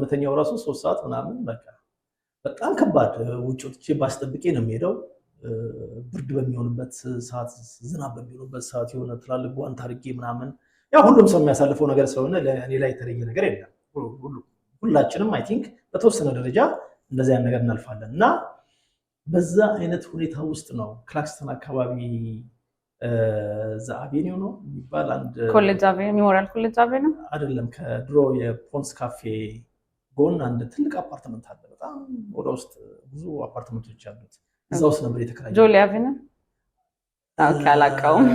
መተኛው ራሱ 3 ሰዓት ምናምን በቃ በጣም ከባድ። ውጭ ወጥቼ ባስጠብቄ ነው የሚሄደው። ብርድ በሚሆንበት ሰዓት፣ ዝናብ በሚሆንበት ሰዓት የሆነ ትላልቅ ጓንት አድርጌ ምናምን ያው ሁሉም ሰው የሚያሳልፈው ነገር ስለሆነ ለእኔ ላይ የተለየ ነገር የለም። ሁላችንም አይ ቲንክ በተወሰነ ደረጃ እንደዚህ አይነት ነገር እናልፋለን እና በዛ አይነት ሁኔታ ውስጥ ነው ክላክስተን አካባቢ አቬኒው ነው የሚባል አንድ ኮሌጅ አቬኒው ሜሞሪያል ኮሌጅ አቬኒው አይደለም፣ ከድሮ የፖንስ ካፌ ጎን አንድ ትልቅ አፓርትመንት አለ። በጣም ወደ ውስጥ ብዙ አፓርትመንቶች ያሉት እዛ ውስጥ ነበር የተከራየው። ጆሊ አቬኒው አላውቀውም፣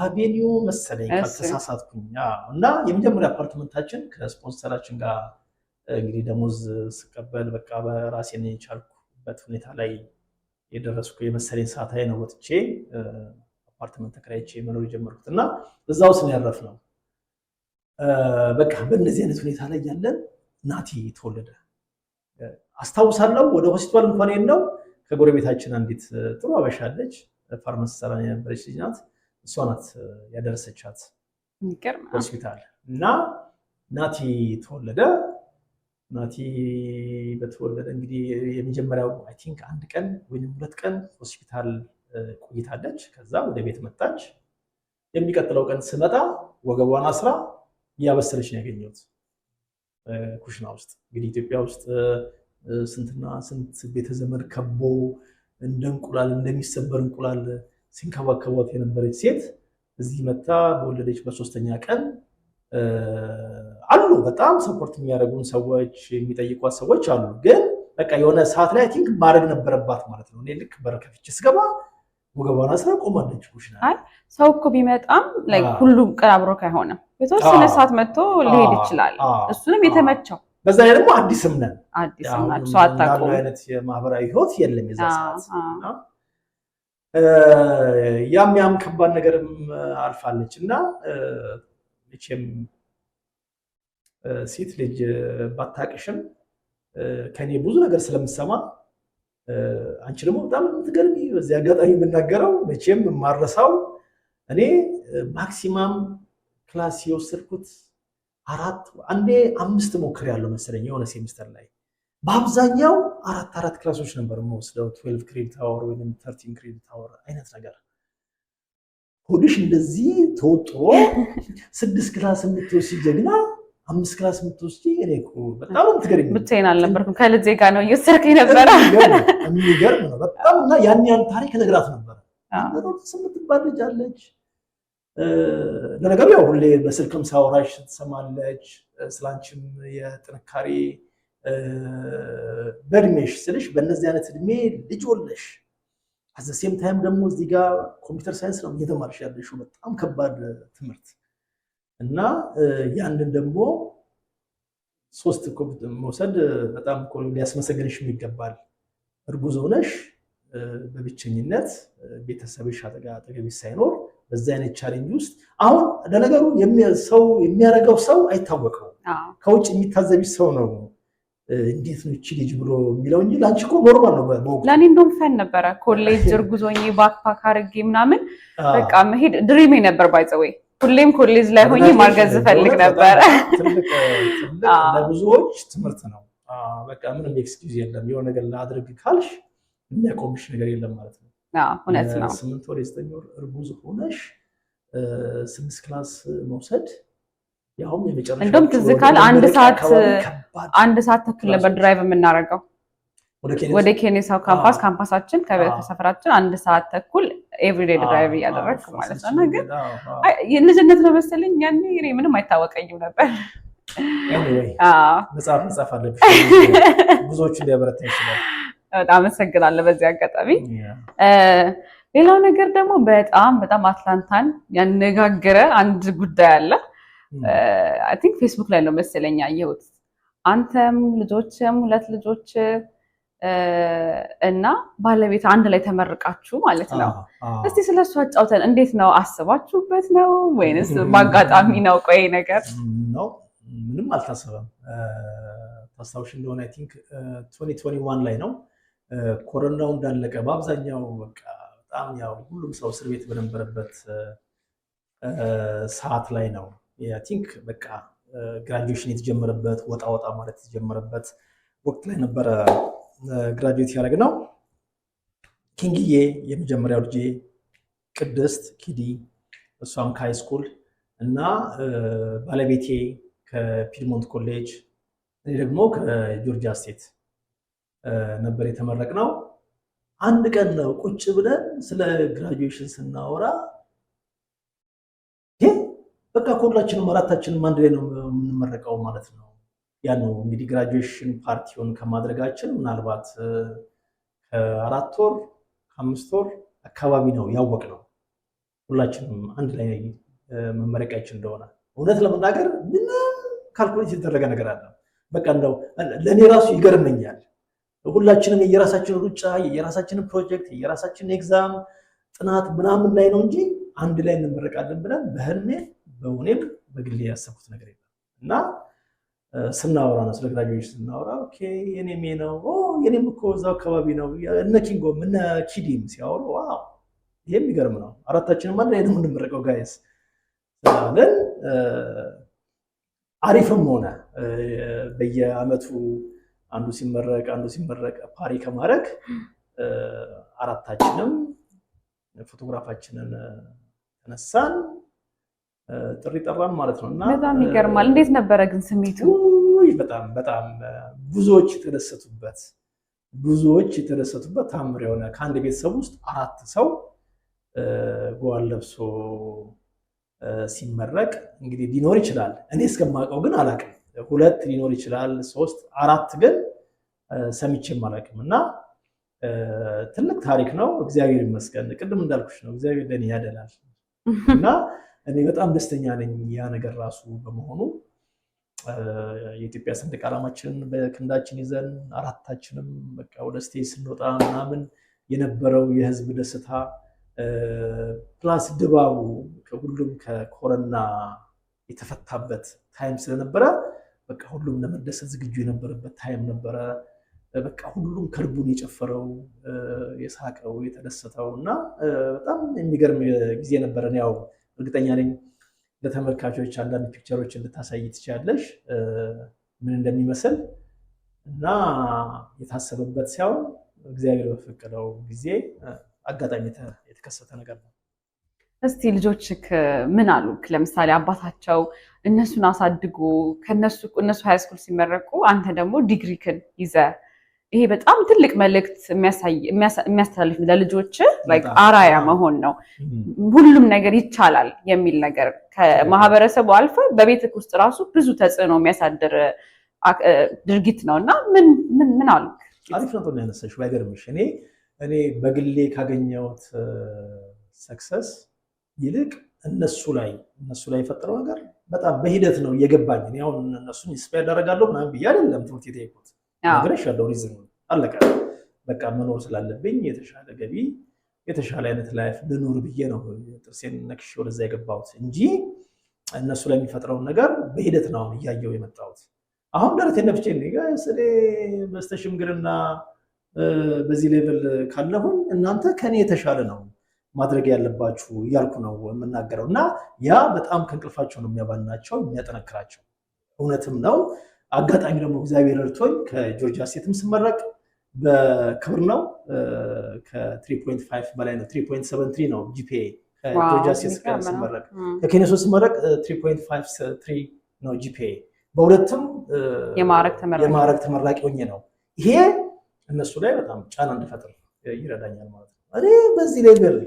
አቬኒው መሰለኝ ካልተሳሳትኩኝ። እና የመጀመሪያ አፓርትመንታችን ከስፖንሰራችን ጋር እንግዲህ ደሞዝ ስቀበል በቃ በራሴን የቻልኩበት ሁኔታ ላይ የደረስኩ የመሰለኝ ሰዓት ላይ ነው ወጥቼ አፓርትመንት ተከራይቼ መኖር የጀመርኩት እና እዛ ውስጥ ነው ያረፍነው። በቃ በእነዚህ አይነት ሁኔታ ላይ ያለን ናቲ ተወለደ። አስታውሳለሁ ወደ ሆስፒታል እንኳን የለው ከጎረቤታችን አንዲት ጥሩ አበሻ አለች፣ ፋርማሲ ሰራ የነበረች ልጅ ናት። እሷ ናት ያደረሰቻት ሆስፒታል እና ናቲ ተወለደ። ናቲ በተወለደ እንግዲህ የመጀመሪያው አይ ቲንክ 1 ቀን ወይም 2 ቀን ሆስፒታል ቆይታለች። ከዛ ወደ ቤት መጣች። የሚቀጥለው ቀን ስመጣ ወገቧን አስራ እያበሰለች ነው ያገኘሁት ኩሽና ውስጥ። እንግዲህ ኢትዮጵያ ውስጥ ስንትና ስንት ቤተዘመድ ከቦ እንደ እንቁላል እንደሚሰበር እንቁላል ሲንከባከቧት የነበረች ሴት እዚህ መታ በወለደች በ3ኛ ቀን አሉ በጣም ሰፖርት የሚያደርጉን ሰዎች የሚጠይቋት ሰዎች አሉ። ግን በቃ የሆነ ሰዓት ላይ ቲንክ ማድረግ ነበረባት ማለት ነው። እኔ ልክ በር ከፍቼ ስገባ ወገቧን አስራ ቆማለች። ኩሽና አይ ሰው እኮ ቢመጣም ላይክ ሁሉም ቀራብሮ አይሆንም። የተወሰነ ሰዓት መጥቶ ሊሄድ ይችላል። እሱንም የተመቸው በዛ ላይ ደግሞ አዲስም ነን ሰው አታውቁም አይነት የማህበራዊ ህይወት የለም የዛ ሰዓት ያም ከባድ ነገርም አልፋለች እና መቼም ሴት ልጅ ባታቅሽም ከኔ ብዙ ነገር ስለምሰማ አንቺ ደግሞ በጣም የምትገርሚ በዚህ አጋጣሚ የምናገረው መቼም የማረሳው እኔ ማክሲማም ክላስ የወሰድኩት 5 ሞክሬያለሁ መሰለኝ የሆነ ሴሚስተር ላይ በአብዛኛው 4 ክላሶች ነበር የምወስደው 12 ክሬዲት አወር ወይም 13 ክሬዲት አወር አይነት ነገር ሆድሽ እንደዚህ ተወጥሮ 6 ክላስ የምትወስጂ ጀግና 5 ክላስ የምትወስጂ እኔ እኮ በጣም የምትገርሚ ብቻዬን አልነበርኩም ከልጄ ጋር ነው እየወሰድኩኝ ነበር የሚገርም ነው በጣም እና ያን ታሪክ ነግራት ነበር የምትባል ልጅ አለች ለነገሩ ያው ሁሌ በስልክም ሳወራሽ ትሰማለች ስላንቺም የጥንካሬ በእድሜሽ ስልሽ በእነዚህ አይነት እድሜ ልጅ ወለሽ አዘ ሴም ታይም ደግሞ እዚህ ጋር ኮምፒውተር ሳይንስ ነው እየተማርሽ ያለሽው በጣም ከባድ ትምህርት እና ያንን ደግሞ 3 ኮምፒውተር መውሰድ በጣም ሊያስመሰግንሽ ይገባል። እርጉዝ ሆነሽ በብቸኝነት ቤተሰብሽ አጠገብሽ ሳይኖር በዛ አይነት ቻሌንጅ ውስጥ አሁን ለነገሩ የሚያረጋው ሰው አይታወቀው ከውጭ የሚታዘብሽ ሰው ነው እንዴት ነው እቺ ልጅ ብሎ የሚለው እንጂ ላንቺ እኮ ኖርማል ነው በወቅቱ ለኔ እንደውም ፈን ነበረ ኮሌጅ እርጉዞኝ ባክፓክ አድርጌ ምናምን በቃ መሄድ ድሪሜ ነበር ባይዘዌ ሁሌም ኮሌጅ ላይ ሆኜ ማርገዝ ፈልግ ነበር ትልቅ ለብዙዎች ትምህርት ነው በቃ ምንም ኤክስኪውዝ የለም የሆነ ነገር ላድርግ ካልሽ የሚያቆምሽ ነገር የለም ማለት ነው እውነት ነው 8 ወር 9 ወር እርጉዝ ሆነሽ 6 ክላስ መውሰድ ያውም የመጨረሻው እንደውም ትዝ ካለ 1 ሰዓት ተኩል ነበር ድራይቭ የምናደርገው ወደ ኬኔሳው ካምፓሳችን ከሰፈራችን 1 ሰዓት ተኩል ኤቭሪዴይ ድራይቭ እያደረግኩ ማለት ነው። እና ግን ልጅነት ነው መሰለኝ ያኔ እኔ ምንም አይታወቀኝም ነበር። መጽሐፍ አለብሽ ብዙዎች ሊያበረታ ይችላል። በጣም አመሰግናለሁ በዚህ አጋጣሚ። ሌላው ነገር ደግሞ በጣም አትላንታን ያነጋገረ አንድ ጉዳይ አለ። አይ ቲንክ ፌስቡክ ላይ ነው መሰለኝ ያየሁት። አንተም ልጆችም 2 ልጆች እና ባለቤት አንድ ላይ ተመርቃችሁ ማለት ነው። እስቲ ስለሱ አጫውተን። እንዴት ነው አስባችሁበት ነው ወይንስ ማጋጣሚ ነው? ቆይ ነገር ነው ምንም አልታሰበም። ታስታውሽ እንደሆነ አይ ቲንክ 2021 ላይ ነው ኮሮናው እንዳለቀ በአብዛኛው በቃ በጣም ያው ሁሉም ሰው እስር ቤት በነበረበት ሰዓት ላይ ነው አይ ቲንክ በቃ ግራጁዌሽን የተጀመረበት ወጣ ማለት የተጀመረበት ወቅት ላይ ነበረ ግራጁዌት ያደረግነው። ኪንግዬ የመጀመሪያው ልጄ ቅድስት ኪዲ እሷም ከሃይ ስኩል እና ባለቤቴ ከፒድሞንት ኮሌጅ እኔ ደግሞ ከጆርጂያ ስቴት ነበር የተመረቅነው። አንድ ቀን ነው ቁጭ ብለን ስለ ግራጁዌሽን ስናወራ በቃ ሁላችንም 4ታችንም አንድ ላይ ነው የምንመረቀው ማለት ነው። ያ ነው እንግዲህ ግራጁዌሽን ፓርቲውን ከማድረጋችን ምናልባት ከ4 ወር ከ5 ወር አካባቢ ነው ያወቅነው ሁላችንም አንድ ላይ መመረቂያችን እንደሆነ። እውነት ለመናገር ምንም ካልኩሌት የተደረገ ነገር አለ በቃ እንደው ለኔ ራሱ ይገርመኛል። ሁላችንም የየራሳችን ሩጫ የየራሳችን ፕሮጀክት የየራሳችን ኤግዛም ጥናት ምናምን ላይ ነው እንጂ አንድ ላይ እንመረቃለን ብለን በህልሜ በእውነም በግሌ ያሰብኩት ነገር የለም። እና ስናወራ ነው ስለ ግራጁዌሽን ስናወራ ኦኬ የኔም ነው የኔም እኮ እዛው አካባቢ ነው እነ ኪንጎም እነ ኪዲም ሲያወሩ ዋው ይሄ የሚገርም ነው 4ታችንም አንድ ላይ ነው የምንመረቀው ጋይስ ስላለን አሪፍም ሆነ በየአመቱ አንዱ ሲመረቅ ፓሪ ከማድረግ 4ታችንም ፎቶግራፋችንን ተነሳን ጥሪ ጠራን ማለት ነው። እና በጣም ይገርማል። እንዴት ነበረ ግን ስሜቱ? በጣም ብዙዎች የተደሰቱበት ብዙዎች የተደሰቱበት ታምር የሆነ ከአንድ ቤተሰብ ውስጥ 4 ሰው ጓል ለብሶ ሲመረቅ እንግዲህ ሊኖር ይችላል። እኔ እስከማውቀው ግን አላውቅም። 2 ሊኖር ይችላል፣ 3 4 ግን ሰምቼም አላውቅም። እና ትልቅ ታሪክ ነው። እግዚአብሔር ይመስገን። ቅድም እንዳልኩሽ ነው፣ እግዚአብሔር ለእኔ ያደላል እና እኔ በጣም ደስተኛ ነኝ ያ ነገር ራሱ በመሆኑ። የኢትዮጵያ ሰንደቅ ዓላማችንን በክንዳችን ይዘን 4ታችንም በቃ ወደ ስቴጅ ስንወጣ ምናምን የነበረው የህዝብ ደስታ ፕላስ ድባቡ ከሁሉም ከኮረና የተፈታበት ታይም ስለነበረ በቃ ሁሉም ለመደሰት ዝግጁ የነበረበት ታይም ነበረ። በቃ ሁሉም ከልቡን የጨፈረው የሳቀው የተደሰተው እና በጣም የሚገርም ጊዜ ነበረ። ያው እርግጠኛ ነኝ ለተመልካቾች አንዳንድ ፒክቸሮችን ልታሳይ ትችላለሽ ምን እንደሚመስል እና የታሰበበት ሳይሆን እግዚአብሔር በፈቀደው ጊዜ አጋጣሚ የተከሰተ ነገር ነው። እስቲ ልጆችክ ምን አሉክ? ለምሳሌ አባታቸው እነሱን አሳድጎ እነሱ ሃይስኩል ሲመረቁ አንተ ደግሞ ዲግሪክን ይዘ ይሄ በጣም ትልቅ መልእክት የሚያስተላልፍ ለልጆች አራያ መሆን ነው። ሁሉም ነገር ይቻላል የሚል ነገር ከማህበረሰቡ አልፈ በቤትክ ውስጥ ራሱ ብዙ ተጽዕኖ የሚያሳድር ድርጊት ነው እና ምን አሉክ? አሪፍ ነው ያነሳሽ። ባይገርምሽ እኔ በግሌ ካገኘሁት ሰክሰስ ይልቅ እነሱ ላይ የፈጠረው ነገር በጣም በሂደት ነው እየገባኝ። እኔ አሁን እነሱን ኢንስፓየር አደርጋለሁ ምናምን ብዬ አይደለም ትምህርት የጠየቁት ነገርሽ ያለው ሪዝን አለቀ። በቃ መኖር ስላለብኝ የተሻለ ገቢ የተሻለ አይነት ላይፍ ልኑር ብዬ ነው ጥርሴን ነክሼ ወደዛ የገባሁት እንጂ እነሱ ላይ የሚፈጥረውን ነገር በሂደት ነው አሁን እያየው የመጣሁት። አሁን ደረቴን ነፍቼ ስለ በስተሽምግልና በዚህ ሌቭል ካለሁኝ እናንተ ከኔ የተሻለ ነው ማድረግ ያለባችሁ እያልኩ ነው የምናገረው እና ያ በጣም ከእንቅልፋቸው ነው የሚያባናቸው የሚያጠነክራቸው። እውነትም ነው። አጋጣሚ ደግሞ እግዚአብሔር ረድቶኝ ከጆርጂያ ስቴትም ስመረቅ በክብር ነው። ከ3.5 በላይ ነው። 3.73 ነው ጂፒኤ ከጆርጂያ ስቴት ስመረቅ። ከኬኔሶ ስመረቅ 3.53 ነው ጂፒኤ። በሁለቱም የማዕረግ ተመራቂ ሆኜ ነው። ይሄ እነሱ ላይ በጣም ጫና እንድፈጥር ይረዳኛል ማለት ነው። እኔ በዚህ ሌቭል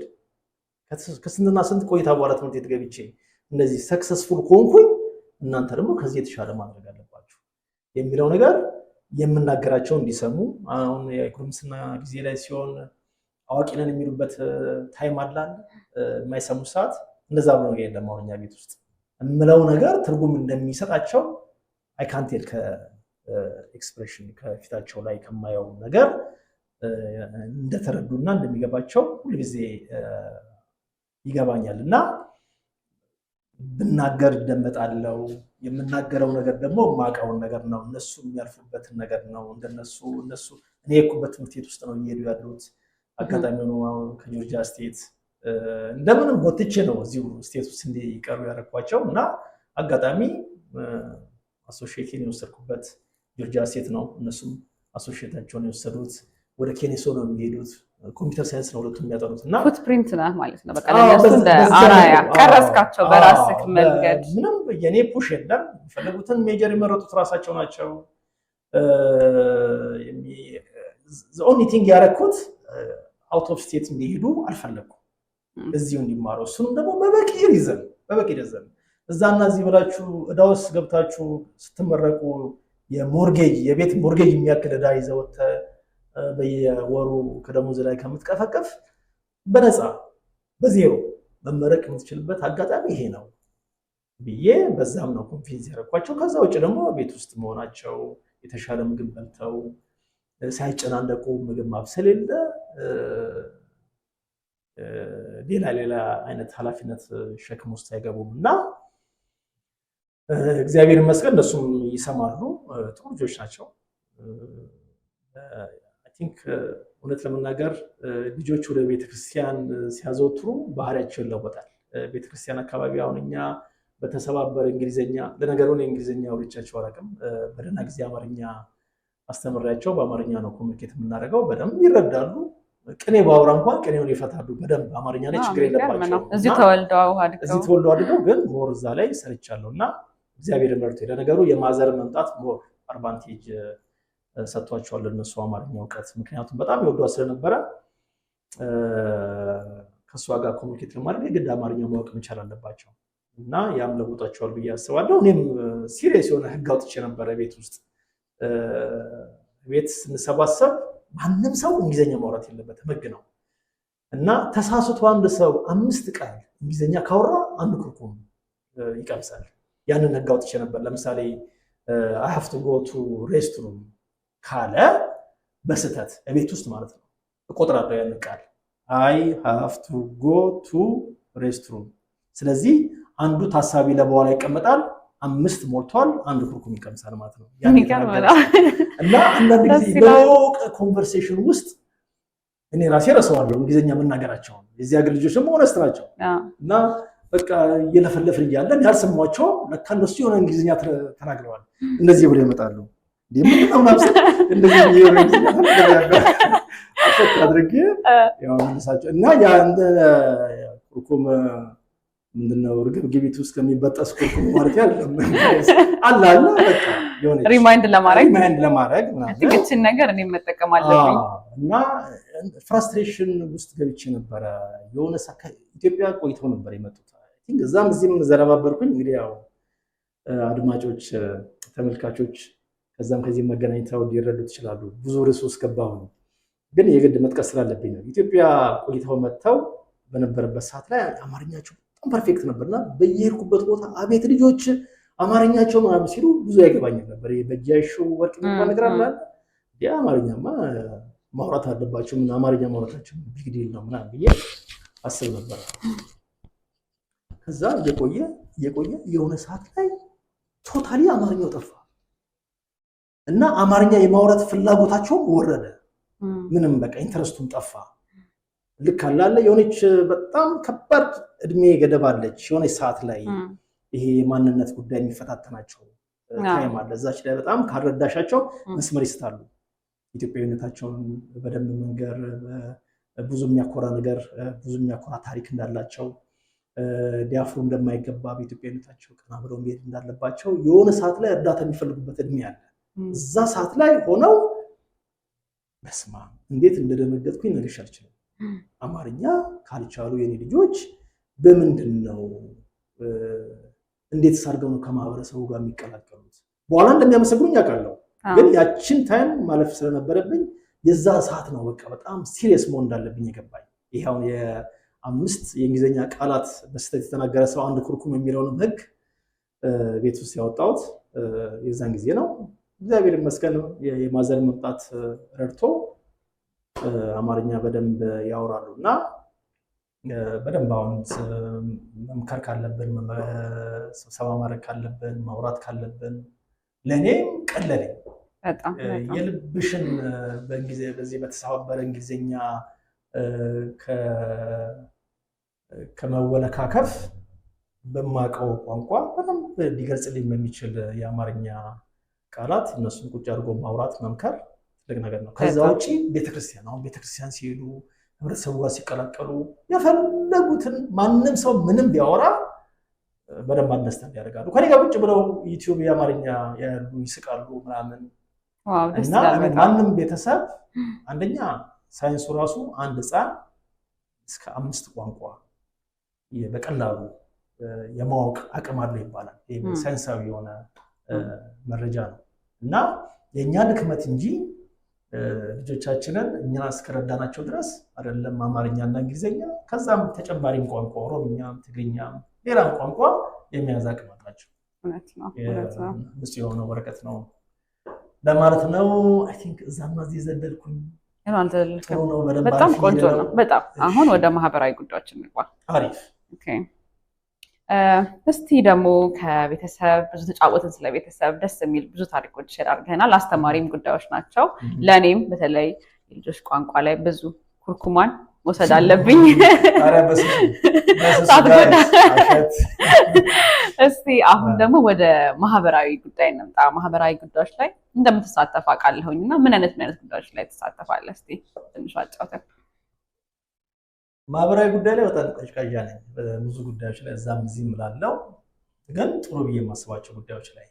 ከስንትና ስንት ቆይታ በኋላ ትምህርት ቤት ገብቼ እንደዚህ ሰክሰስፉል ከሆንኩኝ እናንተ ደግሞ ከዚህ የተሻለ ማድረግ አለባችሁ የሚለው ነገር የምናገራቸው እንዲሰሙ። አሁን የጉርምስና ጊዜ ላይ ሲሆን አዋቂ ነን የሚሉበት ታይም አለ፣ የማይሰሙ ሰዓት። እንደዛ ብሎ ነገር የለም። አሁን እኛ ቤት ውስጥ የምለው ነገር ትርጉም እንደሚሰጣቸው አይካንቴል ከኤክስፕሬሽን ከፊታቸው ላይ ከማየው ነገር እንደተረዱና እንደሚገባቸው ሁልጊዜ ይገባኛል እና ብናገር እደመጣለሁ። የምናገረው ነገር ደግሞ የማውቀውን ነገር ነው። እነሱ የሚያልፉበትን ነገር ነው። እነሱ እኔ የኩበት ትምህርት ቤት ውስጥ ነው እየሄዱ ያሉት። አጋጣሚ ሆኖ ከጆርጂያ ስቴት እንደምንም ጎትቼ ነው እዚሁ ስቴት ውስጥ እንዲቀሩ ያደረኳቸው እና አጋጣሚ አሶሺዬቴን የወሰድኩበት ጆርጂያ ስቴት ነው። እነሱም አሶሺዬታቸውን የወሰዱት ወደ ኬኔሶ ነው የሚሄዱት። ኮምፒውተር ሳይንስ ነው ሁለቱም የሚያጠኑት እና ፉትፕሪንት ነህ ማለት ነው። በቃ ለነሱ እንደ አራያ ቀረስካቸው በራስህ መንገድ። ምንም የኔ ፑሽ የለም። የፈለጉትን ሜጀር የመረጡት ራሳቸው ናቸው። ኦንሊ ቲንግ ያደረኩት አውት ኦፍ ስቴት እንዲሄዱ አልፈለኩም፣ እዚሁ እንዲማሩ። እሱንም ደግሞ በበቂ ሪዘን እዛና እዚህ ብላችሁ ዕዳ ውስጥ ገብታችሁ ስትመረቁ የቤት ሞርጌጅ የሚያክል ዕዳ ይዘህ ወጥተህ በየወሩ ከደሞዝ ላይ ከምትቀፈቀፍ በነፃ በዜሮ መመረቅ የምትችልበት አጋጣሚ ይሄ ነው ብዬ በዛም ነው ኮንፊደንስ ያደረኳቸው። ከዛ ውጭ ደግሞ ቤት ውስጥ መሆናቸው የተሻለ ምግብ በልተው ሳይጨናነቁ ምግብ ማብሰል የለ ሌላ አይነት ኃላፊነት ሸክም ውስጥ አይገቡም እና እግዚአብሔር ይመስገን እነሱም ይሰማሉ። ጥሩ ልጆች ናቸው። ቲንክ እውነት ለመናገር ልጆች ወደ ቤተክርስቲያን ሲያዘወትሩ ባህሪያቸው ይለወጣል። ቤተክርስቲያን አካባቢ አሁን እኛ በተሰባበረ እንግሊዝኛ፣ ለነገሩ የእንግሊዝኛ አውርቻቸው አላውቅም። በደህና ጊዜ አማርኛ አስተምሬያቸው በአማርኛ ነው ኮሚኒኬት የምናደርገው። በደንብ ይረዳሉ። ቅኔ ባወራ እንኳን ቅኔውን ይፈታሉ በደንብ። አማርኛ ላይ ችግር የለባቸው። እዚህ ተወልደው አድገው ግን ሞር እዛ ላይ ሰርቻለሁ እና እግዚአብሔር መርቶ ለነገሩ የማዘር መምጣት ሞር አድቫንቴጅ ሰጥቷቸዋል ለነሱ አማርኛ እውቀት። ምክንያቱም በጣም ይወዷት ስለነበረ ከእሷ ጋር ኮሚኒኬት ለማድረግ የግድ አማርኛ ማወቅ መቻል አለባቸው እና ያም ለውጧቸዋል ብዬ አስባለሁ። እኔም ሲሪየስ የሆነ ህግ አውጥቼ ነበረ ቤት ውስጥ። ቤት ስንሰባሰብ ማንም ሰው እንግሊዝኛ ማውራት የለበትም፣ ህግ ነው እና ተሳስቶ አንድ ሰው 5 ቃል እንግሊዝኛ ካወራ አንድ ኩርኩም ይቀምሳል። ያንን ህግ አውጥቼ ነበር። ለምሳሌ I have to go to restroom ካለ በስተት ቤት ውስጥ ማለት ነው እቆጥራለሁ ያን ቃል I have to go to restroom። ስለዚህ አንዱ ታሳቢ ለበኋላ ይቀመጣል፣ 5 ሞልቷል፣ አንድ ኩርኩም ይቀምሳል ማለት ነው። እና አንዳንድ ጊዜ በወቅ ኮንቨርሴሽን ውስጥ እኔ ራሴ ረሳዋለሁ እንግሊዝኛ መናገራቸውን። የዚህ ሀገር ልጆች ደግሞ ሆነስት ናቸው እና በቃ እየለፈለፍን እያለን ያልሰሟቸው ለካ እነሱ የሆነ እንግሊዝኛ ተናግረዋል። እንደዚህ ብለው ይመጣሉ። እንደዚህ አድርጌ መልሳቸው እና ኩርኩም ምንድነው እርግብግቢት ውስጥ ከሚበጠስ ኩርኩም ማለት አይደለም አለ በቃ የሆነ ሪማይንድ ለማድረግ ትክክል ነገር እኔ መጠቀም አለብኝ እና ፍራስትሬሽን ውስጥ ገብቼ ነበረ። የሆነ ኢትዮጵያ ቆይተው ነበር የመጡት። እዛም እዚህም ዘረባበርኩኝ። እንግዲህ ያው አድማጮች ተመልካቾች ከዛም ከዚህ መገናኘታው ሊረዱት ይችላሉ። ብዙ ርዕስ ውስጥ ገባሁ፣ ግን የግድ መጥቀስ ስላለብኝ ነው። ኢትዮጵያ ቆይተው መጥተው በነበረበት ሰዓት ላይ አማርኛቸው በጣም ፐርፌክት ነበርና በየሄድኩበት ቦታ አቤት ልጆች አማርኛቸው ምናምን ሲሉ ብዙ አይገባኝም ነበር። በጃይሾ ወርቅ የሚባል ነገር አለ። አማርኛማ ማውራት አለባቸው፣ ምን አማርኛ ማውራታቸው ቢግ ዲል ነው ምናምን ብዬ አስብ ነበር። ከዛ እየቆየ የሆነ ሰዓት ላይ ቶታሊ አማርኛው ጠፋ እና አማርኛ የማውራት ፍላጎታቸው ወረደ። ምንም በቃ ኢንተረስቱም ጠፋ። ልክ አላለ የሆነች በጣም ከባድ እድሜ ገደብ አለች። የሆነች ሰዓት ላይ ይሄ የማንነት ጉዳይ የሚፈታተናቸው ታይም አለ። እዛች ላይ በጣም ካረዳሻቸው መስመር ይስታሉ። ኢትዮጵያዊነታቸውን በደንብ መንገር፣ ብዙ የሚያኮራ ነገር፣ ብዙ የሚያኮራ ታሪክ እንዳላቸው፣ ዲያፍሩ እንደማይገባ በኢትዮጵያዊነታቸው ቀና ብለው መሄድ እንዳለባቸው የሆነ ሰዓት ላይ እርዳታ የሚፈልጉበት እድሜ አለ። እዛ ሰዓት ላይ ሆነው በስማ እንዴት እንደደነገጥኩኝ ልነግርሽ አልችልም። አማርኛ ካልቻሉ የኔ ልጆች በምንድን ነው እንዴት ሳርገው ነው ከማህበረሰቡ ጋር የሚቀላቀሉት? በኋላ እንደሚያመሰግኑኝ አውቃለሁ፣ ግን ያችን ታይም ማለፍ ስለነበረብኝ የዛ ሰዓት ነው በቃ በጣም ሲሪየስ መሆን እንዳለብኝ የገባኝ። ይሄው የ5 የእንግሊዝኛ ቃላት በስተት የተናገረ ሰው አንድ ኩርኩም የሚለውንም ህግ ቤት ውስጥ ያወጣሁት የዛን ጊዜ ነው። እግዚአብሔር ይመስገን የማዘር መምጣት ረድቶ አማርኛ በደንብ ያወራሉ እና በደንብ አሁን መምከር ካለብን፣ ስብሰባ ማድረግ ካለብን፣ ማውራት ካለብን ለእኔም ቀለለኝ። የልብሽን በዚህ በተሰባበረ እንግሊዝኛ ከመወለካከፍ በማውቀው ቋንቋ በደንብ ሊገልጽልኝ በሚችል የአማርኛ ቃላት እነሱን ቁጭ አድርጎ ማውራት መምከር ትልቅ ነገር ነው። ከዛ ውጪ ቤተክርስቲያን ሲሄዱ ህብረተሰቡ ጋር ሲቀላቀሉ የፈለጉትን ማንም ሰው ምንም ቢያወራ በደንብ አንደርስታንድ ያደርጋሉ። ከኔ ጋር ቁጭ ብለው ዩቲዩብ የአማርኛ ያሉ ይስቃሉ ምናምን እና ማንም ቤተሰብ አንደኛ ሳይንሱ ራሱ አንድ ህፃን እስከ 5 ቋንቋ በቀላሉ የማወቅ አቅም አለው ይባላል። ይሄ ሳይንሳዊ የሆነ መረጃ ነው እና የእኛ ድክመት እንጂ ልጆቻችንን እኛ እስከረዳናቸው ድረስ አይደለም አማርኛና እንግሊዝኛ ከዛም ተጨማሪም ቋንቋ ኦሮምኛም፣ ትግርኛም ሌላም ቋንቋ የሚያዝ አቅም አላቸው። ውስጥ የሆነ ወረቀት ነው ለማለት ነው። አይ ቲንክ እዛማ እዚህ ዘለልኩኝ። በጣም ቆንጆ ነው። በጣም አሁን ወደ ማህበራዊ ጉዳዮች እንግባ። አሪፍ ኦኬ። እስቲ ደግሞ ከቤተሰብ ብዙ ተጫወትን። ስለ ቤተሰብ ደስ የሚል ብዙ ታሪኮች ሼር አድርገናል። አስተማሪም ጉዳዮች ናቸው። ለእኔም በተለይ የልጆች ቋንቋ ላይ ብዙ ኩርኩማን መውሰድ አለብኝ። እስቲ አሁን ደግሞ ወደ ማህበራዊ ጉዳይ እንምጣ። ማህበራዊ ጉዳዮች ላይ እንደምትሳተፍ አውቃለሁኝ እና ምን አይነት ጉዳዮች ላይ ትሳተፋለህ? እስቲ ትንሽ አጫውተን። ማህበራዊ ጉዳይ ላይ በጣም ቀዥቃዣ ነኝ። ብዙ ጉዳዮች ላይ እዛም እዚህም እላለሁ፣ ግን ጥሩ ብዬ የማስባቸው ጉዳዮች ላይ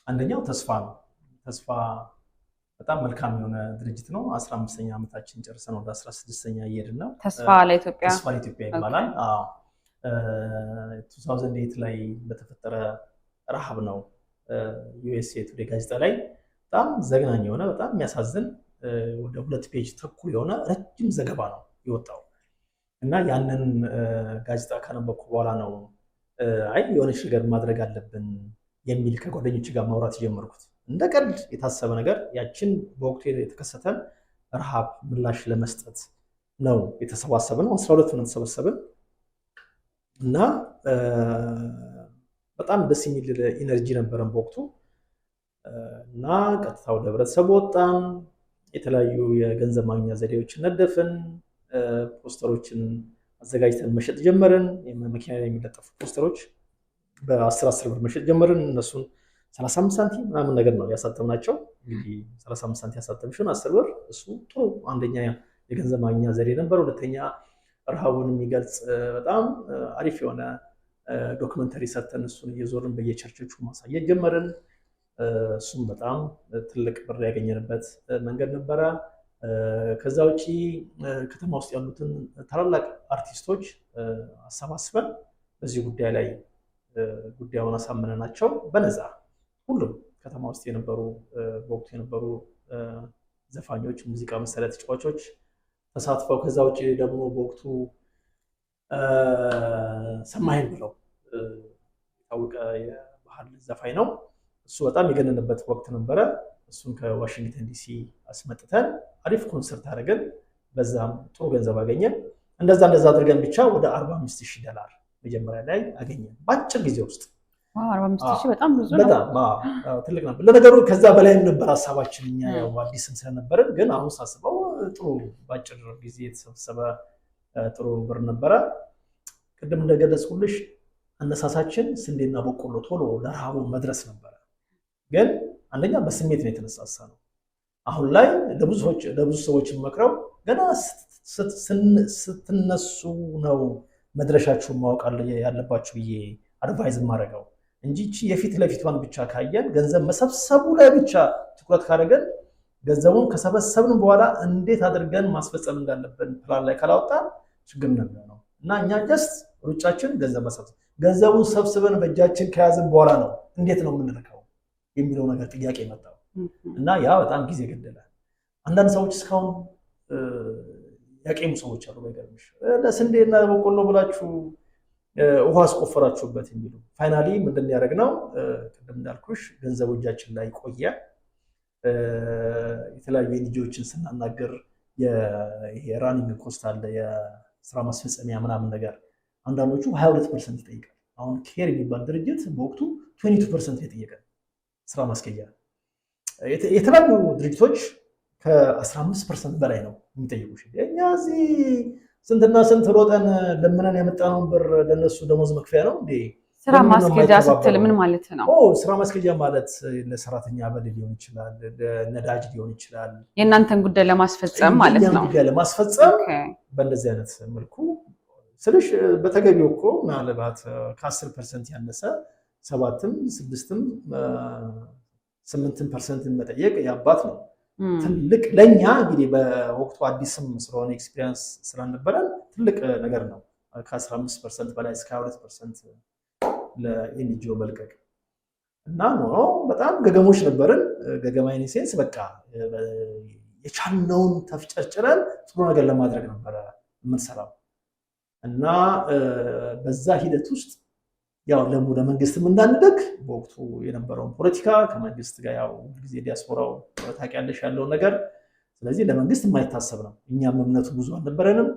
አንደኛው ተስፋ ነው። ተስፋ በጣም መልካም የሆነ ድርጅት ነው። 15ኛ ዓመታችን ጨርሰን ወደ 16ኛ እየሄድን ነው። ተስፋ ለኢትዮጵያ ይባላል። 2008 ላይ በተፈጠረ ረሃብ ነው ዩኤስኤ ቱዴይ ጋዜጣ ላይ በጣም ዘግናኝ የሆነ በጣም የሚያሳዝን ወደ 2 ፔጅ ተኩል የሆነ ረጅም ዘገባ ነው የወጣው እና ያንን ጋዜጣ ካነበብኩ በኋላ ነው አይ የሆነች ነገር ማድረግ አለብን የሚል ከጓደኞች ጋር ማውራት የጀመርኩት። እንደ ቀልድ የታሰበ ነገር ያችን በወቅቱ የተከሰተን ረሃብ ምላሽ ለመስጠት ነው የተሰባሰብነው። 12 ሆነን ተሰበሰብን እና በጣም ደስ የሚል ኢነርጂ ነበረን በወቅቱ እና ቀጥታ ወደ ህብረተሰቡ ወጣን። የተለያዩ የገንዘብ ማግኛ ዘዴዎችን ነደፍን። ፖስተሮችን አዘጋጅተን መሸጥ ጀመርን። መኪና ላይ የሚለጠፉ ፖስተሮች በ10 ብር መሸጥ ጀመርን። እነሱን 35 ሳንቲም ምናምን ነገር ነው ያሳተምናቸው። እንግዲህ 35 ሳንቲም ያሳተምሽውን 10 ብር እሱ ጥሩ አንደኛ የገንዘብ ማግኛ ዘዴ ነበር። ሁለተኛ ረሃቡን የሚገልጽ በጣም አሪፍ የሆነ ዶክመንተሪ ሰርተን እሱን እየዞርን በየቸርቾቹ ማሳየት ጀመርን። እሱም በጣም ትልቅ ብር ያገኘንበት መንገድ ነበረ። ከዛ ውጪ ከተማ ውስጥ ያሉትን ታላላቅ አርቲስቶች አሰባስበን በዚህ ጉዳይ ላይ ጉዳዩን አሳምነናቸው በነፃ ሁሉም ከተማ ውስጥ የነበሩ በወቅቱ የነበሩ ዘፋኞች፣ ሙዚቃ መሳሪያ ተጫዋቾች ተሳትፈው ከዛ ውጪ ደግሞ በወቅቱ ሰማኸኝ ብለው የታወቀ የባህል ዘፋኝ ነው። እሱ በጣም የገነነበት ወቅት ነበረ። እሱን ከዋሽንግተን ዲሲ አስመጥተን አሪፍ ኮንሰርት አድርገን በዛም ጥሩ ገንዘብ አገኘን። እንደዛ አድርገን ብቻ ወደ $45,000 መጀመሪያ ላይ አገኘን በአጭር ጊዜ ውስጥ። 45,000 በጣም ብዙ ነው። በጣም ትልቅ ነበር። ለነገሩ ከዛ በላይም ነበር ሀሳባችን እኛ ያው አዲስም ስለነበረን፣ ግን አሁን ሳስበው ጥሩ በአጭር ጊዜ የተሰበሰበ ጥሩ ብር ነበረ። ቅድም እንደገለጽኩልሽ አነሳሳችን ስንዴና በቆሎ ቶሎ ለረሃቡ መድረስ ነበረ። ግን አንደኛ በስሜት ነው የተነሳሳ ነው። አሁን ላይ ለብዙ ሰዎች መክረው ገና ስትነሱ ነው መድረሻችሁን ማወቅ ያለባችሁ ብዬ አድቫይዝ ማድረገው እንጂ የፊት ለፊቷን ብቻ ካየን ገንዘብ መሰብሰቡ ላይ ብቻ ትኩረት ካደረገን ገንዘቡን ከሰበሰብን በኋላ እንዴት አድርገን ማስፈጸም እንዳለብን ፕላን ላይ ካላወጣን ችግር ነው እና እኛ ጀስት ሩጫችን ገንዘብ መሰብሰብ፣ ገንዘቡን ሰብስበን በእጃችን ከያዝን በኋላ ነው እንዴት ነው የምንልከው የሚለው ነገር ጥያቄ መጣው እና ያ በጣም ጊዜ ገደለ። አንዳንድ ሰዎች እስካሁን ያቄሙ ሰዎች አሉ። ባይገርምሽ ለስንዴና በቆሎ ብላችሁ ውሃ አስቆፈራችሁበት የሚሉ ፋይናሊ ምንድን ያደረግነው ቅድም እንዳልኩሽ ገንዘቡ እጃችን ላይ ቆየ። የተለያዩ ኤንጂኦችን ስናናገር የራኒንግ ኮስት አለ የስራ ማስፈጸሚያ ምናምን ነገር አንዳንዶቹ 22% ይጠይቃል። አሁን ኬር የሚባል ድርጅት በወቅቱ 22% የጠየቀን ስራ ማስኬጃ። የተለያዩ ድርጅቶች ከ15% በላይ ነው የሚጠይቁሽ። እኛ እዚህ ስንትና ስንት ሮጠን ለምነን ያመጣነውን ብር ለነሱ ደሞዝ መክፈያ ነው እንዴ? ስራ ማስኬጃ ስትል ምን ማለት ነው? ስራ ማስኬጃ ማለት ለሰራተኛ በል ሊሆን ይችላል፣ ለነዳጅ ሊሆን ይችላል። የእናንተን ጉዳይ ለማስፈጸም ማለት ነው። ጉዳይ ለማስፈጸም በእንደዚህ አይነት መልኩ ስልሽ በተገቢው እኮ ምናልባት ከ10% ያነሰ 7ም 6ም 8% መጠየቅ ያባት ነው። ትልቅ ለኛ እንግዲህ በወቅቱ አዲስም ስለሆነ ኤክስፒሪየንስ ስለነበረን ትልቅ ነገር ነው። ከ15% በላይ እስከ 22% ለኤንጂኦ መልቀቅ እና በጣም ገገሞች ነበርን። ገገማ ኢንሴንስ በቃ የቻልነውን ተፍጨርጭረን ጥሩ ነገር ለማድረግ ነበረ የምንሰራው እና በዛ ሂደት ውስጥ ያው ለመንግስትም እንዳንደግ በወቅቱ የነበረውን ፖለቲካ ከመንግስት ጋር ያው ጊዜ ዲያስፖራው ታውቂያለሽ ያለውን ነገር፣ ስለዚህ ለመንግስት የማይታሰብ ነው። እኛም እምነቱ ብዙ አልነበረንም።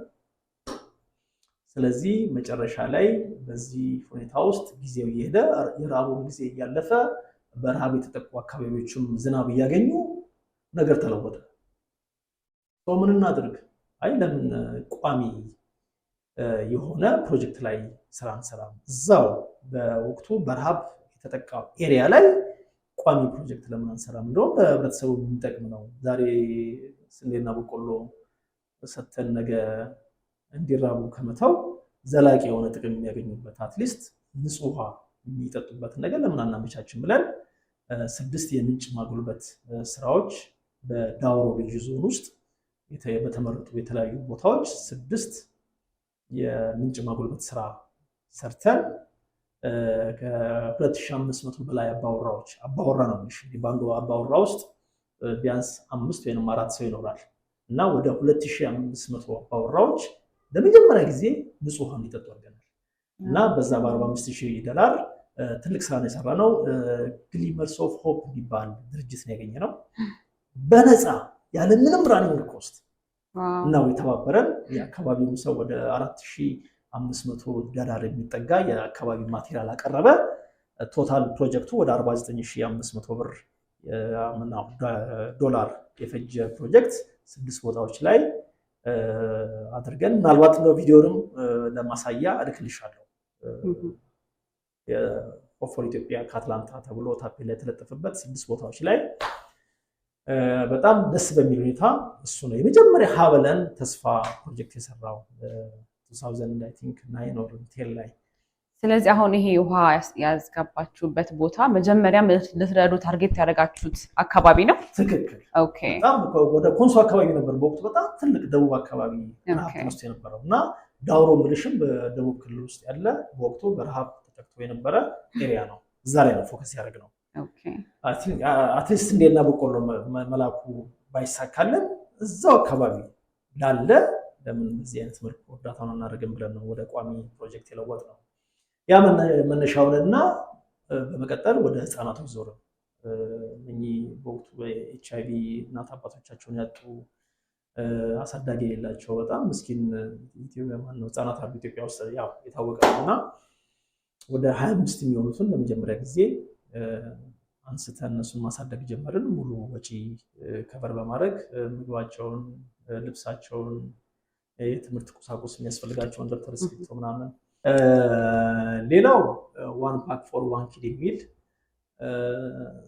ስለዚህ መጨረሻ ላይ በዚህ ሁኔታ ውስጥ ጊዜው እየሄደ የረሃቡን ጊዜ እያለፈ በረሃብ የተጠቁ አካባቢዎችም ዝናብ እያገኙ ነገር ተለወጠ። ሰው ምን እናድርግ? አይ ለምን ቋሚ የሆነ ፕሮጀክት ላይ ስራ እንሰራም? እዛው በወቅቱ በረሃብ የተጠቃው ኤሪያ ላይ ቋሚ ፕሮጀክት ለምን አንሰራም? እንደውም ለህብረተሰቡ የሚጠቅም ነው። ዛሬ ስንዴና በቆሎ ሰተን ነገ እንዲራቡ ከመተው ዘላቂ የሆነ ጥቅም የሚያገኙበት አትሊስት ንጹህ ውሃ የሚጠጡበትን ነገር ለምን አናመቻችን ብለን 6 የምንጭ ማጉልበት ስራዎች በዳውሮ ልዩ ዞን ውስጥ በተመረጡ የተለያዩ ቦታዎች 6 የምንጭ ማጉልበት ስራ ሰርተን ከ2500 በላይ አባወራ ነው የሚሽ በአንዱ አባወራ ውስጥ ቢያንስ 5 ወይም 4 ሰው ይኖራል እና ወደ 2500 አባወራዎች ለመጀመሪያ ጊዜ ንጹህ ውሃ እንዲጠጡ አድርገናል እና በዛ $45,000 ትልቅ ስራ ነው የሰራነው። ግሊመርስ ኦፍ ሆፕ የሚባል ድርጅት ነው ያገኘነው በነፃ ያለምንም ራኒንግ ኮስት ነው የተባበረን። የአካባቢው ሰው ወደ $4,500 የሚጠጋ የአካባቢ ማቴሪያል አቀረበ። ቶታል ፕሮጀክቱ ወደ $49,500 ዶላር የፈጀ ፕሮጀክት 6 ቦታዎች ላይ አድርገን ምናልባት ነው ቪዲዮንም ለማሳያ እልክልሻለሁ። የሆፕ ኢትዮጵያ ከአትላንታ ተብሎ ታፔላ የተለጠፈበት 6 ቦታዎች ላይ በጣም ደስ በሚል ሁኔታ እሱ ነው የመጀመሪያ ሀበለን ተስፋ ፕሮጀክት የሰራው 2009 or 10 ላይ። ስለዚህ አሁን ይሄ ውሃ ያስገባችሁበት ቦታ መጀመሪያ ልትረዱ ታርጌት ያደረጋችሁት አካባቢ ነው? ትክክል። ኦኬ። በጣም ወደ ኮንሶ አካባቢ ነበር በወቅቱ በጣም ትልቅ ደቡብ አካባቢ ውስጥ የነበረው እና ዳውሮ ምልሽም በደቡብ ክልል ውስጥ ያለ በወቅቱ በረሃብ ተጠቅቶ የነበረ ኤሪያ ነው። እዛ ላይ ነው ፎከስ ያደረግነው። አትሊስት እንዴና በቆሎ መላኩ ባይሳካለን እዛው አካባቢ ላለ ለምን በዚህ አይነት መልኩ እርዳታውን እናደርግም ብለን ነው ወደ ቋሚ ፕሮጀክት የለወጥነው። ያ መነሻውንና በመቀጠል ወደ ህፃናቶች ዞርን። እኚህ በወቅቱ በኤችአይቪ እናት አባቶቻቸውን ያጡ አሳዳጊ የሌላቸው በጣም ምስኪን ህፃናት አሉ ኢትዮጵያ ውስጥ ያው የታወቀ ነው እና ወደ 25 የሚሆኑትን ለመጀመሪያ ጊዜ አንስተን እነሱን ማሳደግ ጀመርን። ሙሉ ወጪ ከበር በማድረግ ምግባቸውን፣ ልብሳቸውን፣ የትምህርት ቁሳቁስ የሚያስፈልጋቸውን ደብተር፣ እስክሪብቶ ምናምን። ሌላው ዋን ፓክ ፎር ዋን ኪድ የሚል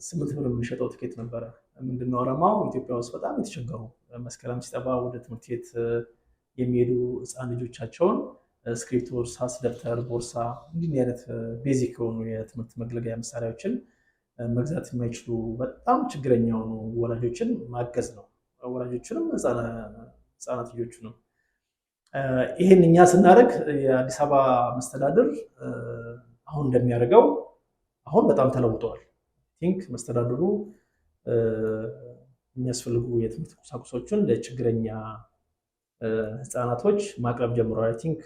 8 ብር የምንሸጠው ትኬት ነበረ። ምንድነው ዓላማው? ኢትዮጵያ ውስጥ በጣም የተቸገሩ መስከረም ሲጠባ ወደ ትምህርት ቤት የሚሄዱ ህፃን ልጆቻቸውን እስክሪብቶ፣ እርሳስ፣ ደብተር፣ ቦርሳ እንዲህ አይነት ቤዚክ የሆኑ የትምህርት መገልገያ መሳሪያዎችን መግዛት የማይችሉ በጣም ችግረኛ የሆኑ ወላጆችን ማገዝ ነው። ወላጆችንም ህፃናት ልጆቹንም። ይህን እኛ ስናደርግ የአዲስ አበባ መስተዳድር አሁን እንደሚያደርገው አሁን በጣም ተለውጠዋል። ቲንክ መስተዳድሩ የሚያስፈልጉ የትምህርት ቁሳቁሶችን ለችግረኛ ህፃናቶች ማቅረብ ጀምረዋል። ቲንክ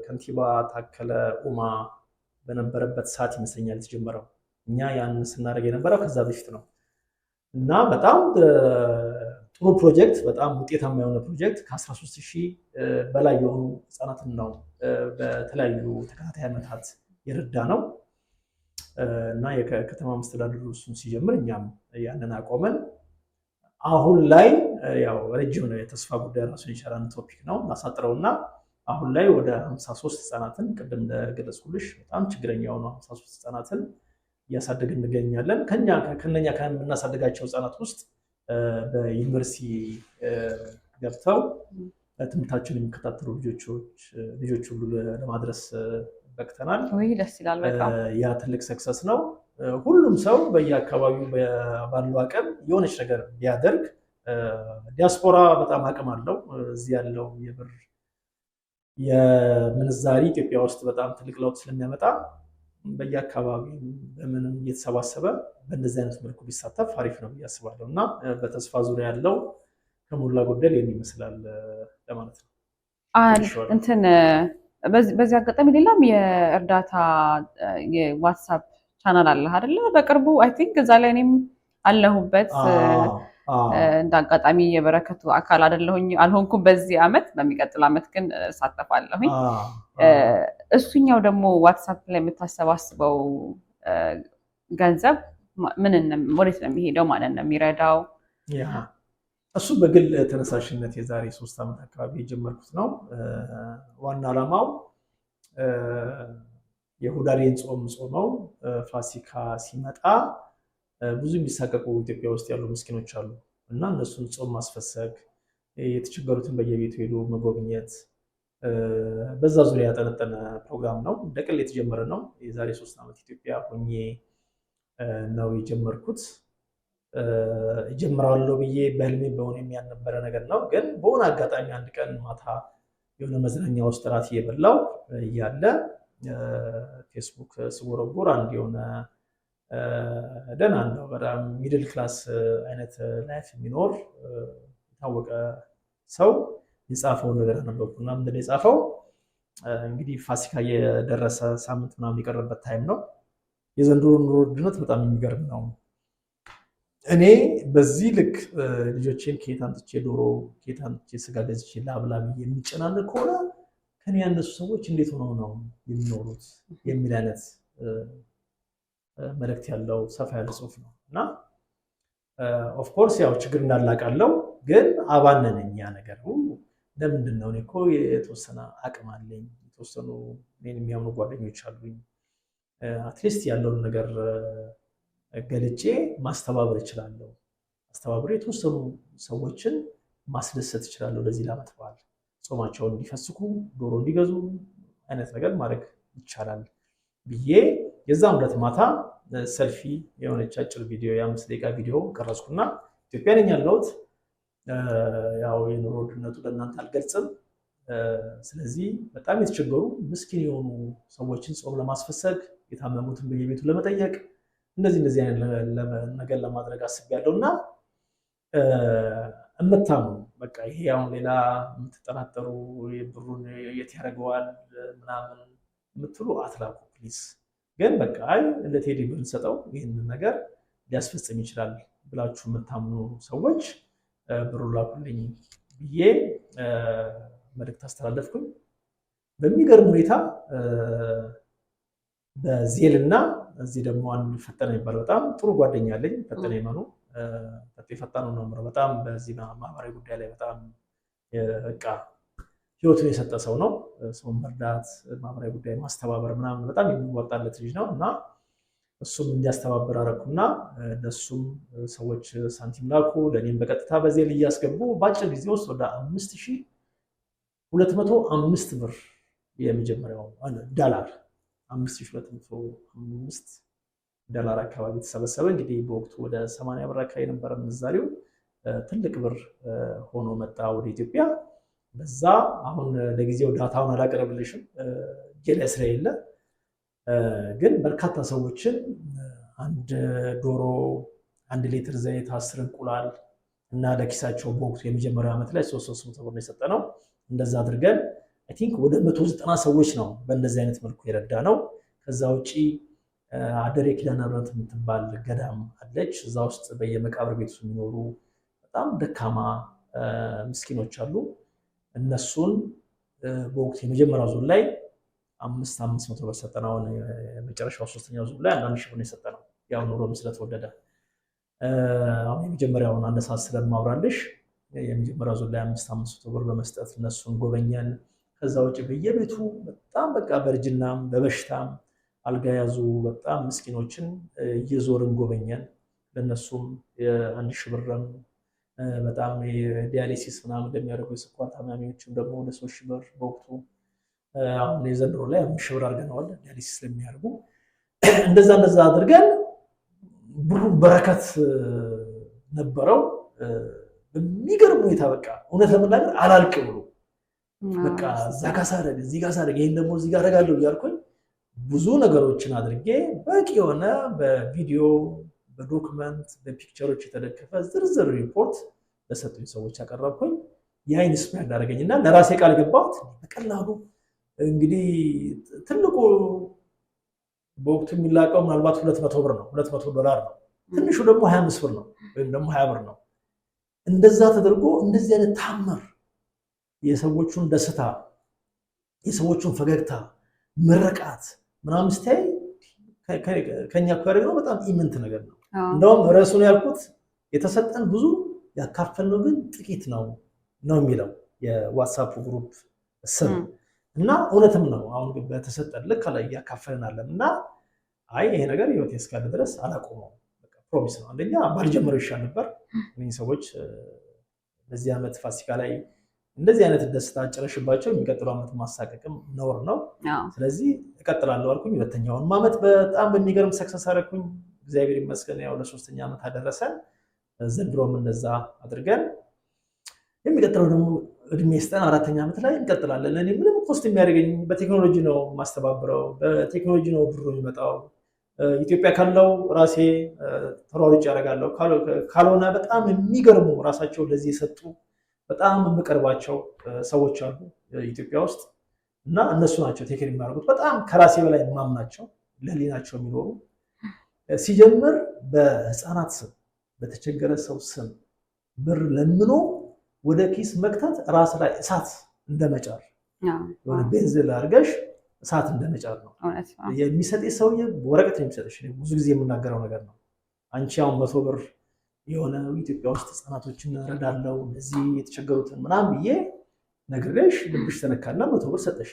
ከንቲባ ታከለ ኡማ በነበረበት ሰዓት ይመስለኛል የተጀመረው። እኛ ያን ስናደርግ የነበረው ከዛ በፊት ነው እና በጣም ጥሩ ፕሮጀክት፣ በጣም ውጤታማ የሆነ ፕሮጀክት ከ13,000 በላይ የሆኑ ህፃናትን ነው በተለያዩ ተከታታይ ዓመታት የረዳ ነው እና የከተማ መስተዳድሩ እሱን ሲጀምር እኛም ያንን አቆመን። አሁን ላይ ያው ረጅም ነው የተስፋ ጉዳይ ራሱን የቻለ ቶፒክ ነው ላሳጥረውና አሁን ላይ ወደ 53 ህፃናትን ቅድም እንደገለጽኩልሽ በጣም ችግረኛ የሆኑ 53 ህፃናትን እያሳደግን እንገኛለን። ከነኛ ከምናሳድጋቸው ህፃናት ውስጥ በዩኒቨርሲቲ ገብተው ትምህርታቸውን የሚከታተሉ ልጆች ሁሉ ለማድረስ በቅተናል። ደስ ይላል በጣም። ያ ትልቅ ሰክሰስ ነው። ሁሉም ሰው በየአካባቢው ባለው አቅም የሆነች ነገር ቢያደርግ፣ ዲያስፖራ በጣም አቅም አለው። እዚህ ያለው የብር የምንዛሪ ኢትዮጵያ ውስጥ በጣም ትልቅ ለውጥ ስለሚያመጣ በየአካባቢው በምንም እየተሰባሰበ በእንደዚህ አይነት መልኩ ቢሳተፍ አሪፍ ነው ብዬ አስባለሁ እና በተስፋ ዙሪያ ያለው ከሞላ ጎደል ይመስላል ለማለት ነው። እንትን በዚህ አጋጣሚ ሌላም የእርዳታ የዋትሳፕ ቻናል አለ አይደለ? በቅርቡ አይ ቲንክ እዛ ላይ እኔም አለሁበት። እንደ አጋጣሚ የበረከቱ አካል አልሆንኩም በዚህ ዓመት። በሚቀጥል ዓመት ግን እሳተፋለሁኝ። እሱኛው ደግሞ ዋትሳፕ ላይ የምታሰባስበው ገንዘብ ወዴት ነው የሚሄደው? ማለት ነው የሚረዳው? እሱ በግል ተነሳሽነት የዛሬ 3 ዓመት አካባቢ የጀመርኩት ነው። ዋና ዓላማው የሁዳዴን ጾም ጾመው ፋሲካ ሲመጣ ብዙ የሚሳቀቁ ኢትዮጵያ ውስጥ ያሉ ምስኪኖች አሉ እና እነሱን ጾም ማስፈሰግ፣ የተቸገሩትን በየቤቱ ሄዶ መጎብኘት፣ በዛ ዙሪያ ያጠነጠነ ፕሮግራም ነው። እንደ ቅል የተጀመረ ነው። የዛሬ 3 ዓመት ኢትዮጵያ ሆኜ ነው የጀመርኩት። እጀምራለሁ ብዬ በህልሜ በሆነ የሚያልነበረ ነገር ነው። ግን በሆነ አጋጣሚ አንድ ቀን ማታ የሆነ መዝናኛ ውስጥ ራት እየበላው እያለ ፌስቡክ ስጎረጎር አንድ የሆነ ደህና ነው በጣም ሚድል ክላስ አይነት ላይፍ የሚኖር የታወቀ ሰው የጻፈውን ነገር ነበርኩና ምንድን ነው የጻፈው? እንግዲህ ፋሲካ የደረሰ ሳምንት ምናምን የቀረበት ታይም ነው። የዘንድሮ ኑሮ ውድነት በጣም የሚገርም ነው። እኔ በዚህ ልክ ልጆቼን ከየት አምጥቼ ዶሮ ከየት አምጥቼ ስጋ ገዝቼ ላብላ ብዬ የሚጨናነቅ ከሆነ ከኔ ያነሱ ሰዎች እንዴት ሆነው ነው የሚኖሩት የሚል አይነት መልእክት ያለው ሰፋ ያለ ጽሁፍ ነው እና ኦፍኮርስ ያው ችግር እንዳላቃለው ግን አባነነኝ ያ ነገር ለምንድን ነው? እኔ እኮ የተወሰነ አቅም አለኝ፣ የተወሰኑ እኔን የሚያምኑ ጓደኞች አሉኝ። አትሊስት ያለውን ነገር ገልጬ ማስተባበር እችላለሁ። አስተባብሬ የተወሰኑ ሰዎችን ማስደሰት እችላለሁ። ለዚህ ለዓመት በዓል ጾማቸውን እንዲፈስኩ ዶሮ እንዲገዙ አይነት ነገር ማድረግ ይቻላል ብዬ የዛም ዕለት ማታ ሰልፊ የሆነች አጭር ቪዲዮ የ5 ደቂቃ ቪዲዮ ቀረጽኩና ኢትዮጵያ ነኝ ያለሁት፣ ያው የኑሮ ውድነቱ ለእናንተ አልገልጽም። ስለዚህ በጣም የተቸገሩ ምስኪን የሆኑ ሰዎችን ጾም ለማስፈሰግ የታመሙትን በየቤቱ ለመጠየቅ እንደዚህ አይነት ነገር ለማድረግ አስቤያለሁ እና እምታምኑ በቃ ይሄ አሁን ሌላ የምትጠራጠሩ ብሩን የት ያደርገዋል ምናምን የምትሉ አትላኩ ፕሊዝ። ግን በቃ ለቴዲ ብንሰጠው ይህንን ነገር ሊያስፈጽም ይችላል ብላችሁ የምታምኑ ሰዎች ብሩ ላኩልኝ ብዬ መልእክት አስተላለፍኩኝ። በሚገርም ሁኔታ በዜል እና እዚህ ደግሞ አንድ ፈጠነ የሚባል በጣም ጥሩ ጓደኛ አለኝ። ፈጠነ ይመኑ ፈጣኑ ነው። በጣም በዚህ ማህበራዊ ጉዳይ ላይ በጣም በቃ ህይወቱን የሰጠ ሰው ነው። ሰውን መርዳት፣ ማህበራዊ ጉዳይ ማስተባበር ምናምን በጣም የሚወጣለት ልጅ ነው እና እሱም እንዲያስተባብር አደረኩና ለእሱም ሰዎች ሳንቲም ላኩ። ለእኔም በቀጥታ በዜል እያስገቡ በአጭር ጊዜ ውስጥ ወደ 5205 ብር የመጀመሪያው ዶላር 5205 ዶላር አካባቢ ተሰበሰበ። እንግዲህ በወቅቱ ወደ 80 ብር አካባቢ የነበረ ምንዛሬው ትልቅ ብር ሆኖ መጣ ወደ ኢትዮጵያ። በዛ አሁን ለጊዜው ዳታውን አላቀረብልሽም ጄላ እስራኤል ግን በርካታ ሰዎችን አንድ ዶሮ፣ 1 ሊትር ዘይት፣ 10 እንቁላል እና ለኪሳቸው በወቅቱ የመጀመሪያው ዓመት ላይ 300 ብር ነው የሰጠነው። እንደዛ አድርገን አይ ቲንክ ወደ 190 ሰዎች ነው በእንደዚህ አይነት መልኩ የረዳ ነው። ከዛ ውጪ አደሬ ኪዳነ ምሕረት የምትባል ገዳም አለች። እዛ ውስጥ በየመቃብር ቤቱ የሚኖሩ በጣም ደካማ ምስኪኖች አሉ። እነሱን በወቅቱ የመጀመሪያው ዙር ላይ 500 ብር ሰጠን። አሁን የመጨረሻው 3ኛው ዙር ላይ 1000 ብር የሰጠነው ያው ኑሮም ስለተወደደ አሁን የመጀመሪያውን አነሳስ ስለማውራልሽ የመጀመሪያው ዙር ላይ 500 ብር በመስጠት እነሱን ጎበኘን። ከዛ ውጭ በየቤቱ በጣም በቃ በእርጅናም በበሽታም አልጋ ያዙ በጣም ምስኪኖችን እየዞርን ጎበኘን። ለነሱም 1000 ብርም በጣም ዲያሊሲስ ምናምን እንደሚያደርጉ የስኳር ታማሚዎችም ደግሞ ወደ 3000 ብር በወቅቱ አሁን የዘንድሮ ላይ 5000 ብር አድርገነዋል ዲያሊሲስ ስለሚያደርጉ። እንደዛ አድርገን ብሩ በረከት ነበረው። በሚገርም ሁኔታ በቃ እውነት ለመናገር አላልቅ ብሎ በቃ እዛ ጋር ሳደርግ እዚህ ጋር ሳደርግ ይህን ደግሞ እዚህ ጋር አደርጋለሁ እያልኩኝ ብዙ ነገሮችን አድርጌ በቂ የሆነ በቪዲዮ በዶክመንት በፒክቸሮች የተደገፈ ዝርዝር ሪፖርት ለሰጡኝ ሰዎች ያቀረብኩኝ። የአይን ስፕ ያዳረገኝ እና ለራሴ ቃል ገባሁት በቀላሉ እንግዲህ ትልቁ በወቅቱ የሚላቀው ምናልባት 200 ብር ነው፣ 200 ዶላር ነው። ትንሹ ደግሞ 25 ብር ነው ወይም ደግሞ 20 ብር ነው። እንደዛ ተደርጎ እንደዚህ አይነት ታምር የሰዎቹን ደስታ የሰዎቹን ፈገግታ ምርቃት ምናምን ስታይ ከኛ እኮ ያደረግነው በጣም ኢምንት ነገር ነው። እንደውም ርዕሱን ያልኩት የተሰጠን ብዙ ያካፈልነው ግን ጥቂት ነው የሚለው የዋትሳፕ ግሩፕ ስም እና እውነትም ነው። አሁን ግን በተሰጠን ልክ ላይ እያካፈልናለን እና አይ ይሄ ነገር ህይወቴ እስካለ ድረስ አላቆመውም። በቃ ፕሮሚስ ነው። አንደኛ ባልጀመረው ይሻል ነበር። እነዚህ ሰዎች በዚህ ዓመት ፋሲካ ላይ እንደዚህ አይነት ደስታ ጨረሽባቸው የሚቀጥለው ዓመት ማሳቀቅም ነውር ነው። ስለዚህ እቀጥላለሁ አልኩኝ። ሁለተኛውን ዓመት በጣም በሚገርም ሰክሰስ አደረኩኝ። እግዚአብሔር ይመስገን ያው ለ3ኛ ዓመት አደረሰን። ዘንድሮም እንደዛ አድርገን የሚቀጥለው ደግሞ እድሜ ስጠን 4ኛ ዓመት ላይ እንቀጥላለን። እኔ ምንም ኮስት የሚያደርገኝ በቴክኖሎጂ ነው ማስተባብረው፣ በቴክኖሎጂ ነው ብሩ የሚመጣው። ኢትዮጵያ ካለው ራሴ ተሯሩጭ ያደርጋለሁ። ካልሆነ በጣም የሚገርሙ ራሳቸው ለዚህ የሰጡ በጣም የምቀርባቸው ሰዎች አሉ ኢትዮጵያ ውስጥ እና እነሱ ናቸው ቴክን የሚያደርጉት። በጣም ከራሴ በላይ ማምናቸው ለሌላቸው የሚኖሩ ሲጀምር በህፃናት ስም በተቸገረ ሰው ስም ብር ለምኖ ወደ ኪስ መክተት ራስ ላይ እሳት እንደመጫር የሆነ ቤንዚል አድርገሽ እሳት እንደመጫር ነው የሚሰጥ ሰውዬ። ወረቀት የሚሰጥሽ ብዙ ጊዜ የምናገረው ነገር ነው። አንቺ አሁን 100 ብር የሆነ ኢትዮጵያ ውስጥ ህፃናቶችን እረዳለሁ እነዚህ የተቸገሩትን ምናምን ብዬ ነግሬሽ ልብሽ ተነካና 100 ብር ሰጠሽ።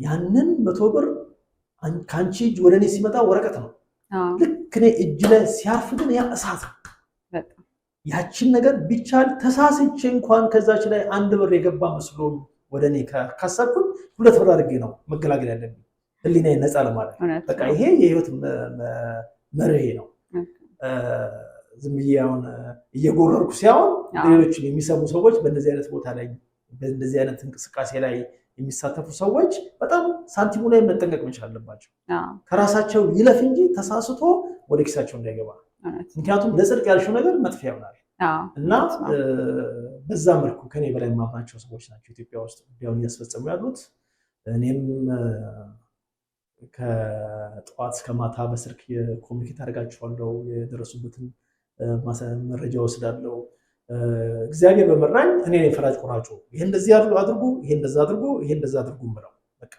ያንን 100 ብር ከአንቺ እጅ ወደ እኔ ሲመጣ ወረቀት ነው። ልክ እኔ እጅ ላይ ሲያርፍ ግን ያ እሳት ነው። ያችን ነገር ቢቻል ተሳስቼ እንኳን ከዛች ላይ 1 ብር የገባ መስሎ ወደ እኔ ካሰብኩኝ 2 ብር አድርጌ ነው መገላገል ያለብኝ ህሊናዬን ነፃ ለማለት። በቃ ይሄ የህይወት መርሄ ነው። ዝም ብዬ አሁን እየጎረርኩ ሲሆን ሌሎችን የሚሰሙ ሰዎች በእንደዚህ አይነት ቦታ ላይ በእንደዚህ አይነት እንቅስቃሴ ላይ የሚሳተፉ ሰዎች በጣም ሳንቲሙ ላይ መጠንቀቅ መቻል አለባቸው። ከራሳቸው ይለፍ እንጂ ተሳስቶ ወደ ኪሳቸው እንዳይገባ። ምክንያቱም ለጽድቅ ያልሽው ነገር መጥፊያ ይሆናል እና በዛ መልኩ ከኔ በላይ የማምናቸው ሰዎች ናቸው ኢትዮጵያ ውስጥ ጉዳዩን እያስፈጸሙ ያሉት። እኔም ከጠዋት እስከ ማታ በስልክ የኮሚኒኬት አድርጋቸዋለሁ። የደረሱበትን መረጃ ወስዳለሁ። እግዚአብሔር በመራኝ እኔ ፈራጅ ቆራጩ። ይሄ እንደዚህ አድርጉ፣ ይሄ እንደዛ አድርጉ፣ ይሄ እንደዛ አድርጉ ብለው በቃ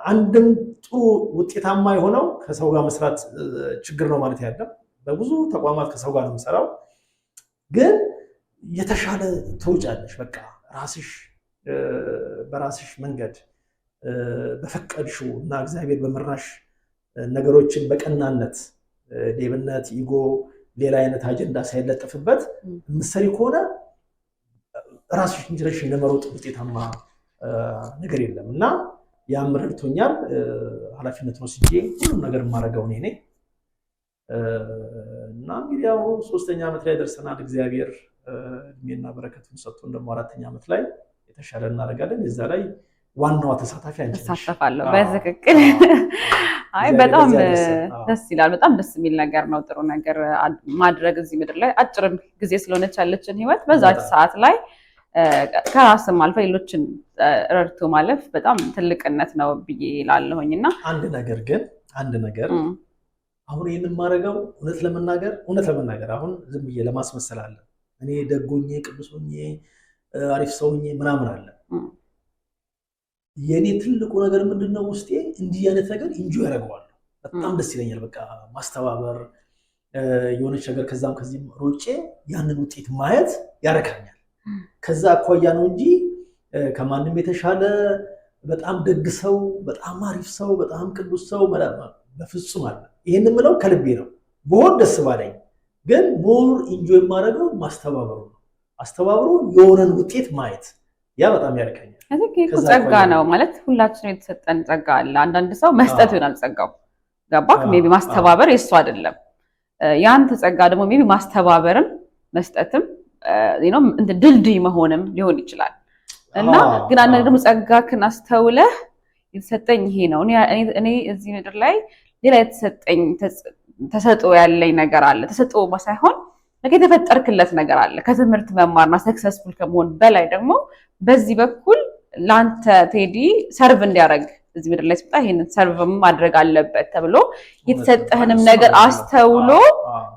አንድም ጥሩ ውጤታማ የሆነው ከሰው ጋር መስራት ችግር ነው ማለት ያለም። በብዙ ተቋማት ከሰው ጋር ነው የምሰራው፣ ግን የተሻለ ትውጫለሽ። በቃ ራስሽ በራስሽ መንገድ በፈቀድሽው እና እግዚአብሔር በመራሽ ነገሮችን በቀናነት ሌብነት፣ ኢጎ፣ ሌላ አይነት አጀንዳ ሳይለጠፍበት ምሰሪ ከሆነ ራስሽ እንጅለሽ ለመሮጥ ውጤታማ ነገር የለም እና ያም ረድቶኛል። ኃላፊነቱን ወስጄ ሁሉም ነገር የማደርገው እኔ ነኝ እና እንግዲህ ያው 3ኛ ዓመት ላይ ደርሰናል። እግዚአብሔር እድሜና በረከቱን ሰጥቶን ደግሞ 4ኛ ዓመት ላይ የተሻለ እናደርጋለን። እዛ ላይ ዋናዋ ተሳታፊ አንቺ ነሽ። ተሳተፋለሁ በትክክል። አይ በጣም ደስ ይላል። በጣም ደስ የሚል ነገር ነው። ጥሩ ነገር ማድረግ እዚህ ምድር ላይ አጭርም ጊዜ ስለሆነች ያለችን ህይወት በዛች ሰዓት ላይ ከራስም አልፈ ሌሎችን ረድቶ ማለፍ በጣም ትልቅነት ነው ብዬ እላለሁኝ። እና አንድ ነገር አሁን ይህንን ማድረገው እውነት ለመናገር አሁን ዝም ብዬ ለማስመሰል አለ እኔ ደጎኜ ቅዱስ ሆኜ አሪፍ ሰው ሆኜ ምናምን አለ። የኔ ትልቁ ነገር ምንድነው? ውስጤ እንዲህ አይነት ነገር ኢንጆይ ያደርገዋል። በጣም ደስ ይለኛል። በቃ ማስተባበር የሆነች ነገር ከዛም ከዚህም ሮጬ ያንን ውጤት ማየት ያረካኛል። ከዛ አኳያ ነው እንጂ ከማንም የተሻለ በጣም ደግ ሰው፣ በጣም አሪፍ ሰው፣ በጣም ቅዱስ ሰው በፍጹም አለ። ይሄን የምለው ከልቤ ነው። በሆድ ደስ ባለኝ፣ ግን ሞር ኢንጆይ የማደርገው ማስተባበሩ ነው። አስተባብሮ የሆነን ውጤት ማየት ያ በጣም ያረካኛል። ጸጋ ነው ማለት ሁላችንም የተሰጠን ጸጋ አለ። አንዳንድ ሰው መስጠት ይሆናል ጸጋው፣ ገባክ? ሜቢ ማስተባበር የሱ አይደለም። ያንተ ጸጋ ደግሞ ሜቢ ማስተባበርም መስጠትም እንደ ድልድይ መሆንም ሊሆን ይችላል። እና ግን አንዳንድ ደግሞ ጸጋክን አስተውለህ የተሰጠኝ ይሄ ነው፣ እኔ እዚህ ምድር ላይ ሌላ የተሰጠኝ ተሰጥኦ ያለኝ ነገር አለ። ተሰጥኦ ሳይሆን የተፈጠርክለት ነገር አለ። ከትምህርት መማርና ሰክሰስፉል ከመሆን በላይ ደግሞ በዚህ በኩል ላንተ ቴዲ ሰርቭ እንዲያደርግ እዚህ ምድር ላይ ሲመጣ ይሄንን ሰርቭ ማድረግ አለበት ተብሎ የተሰጠህንም ነገር አስተውሎ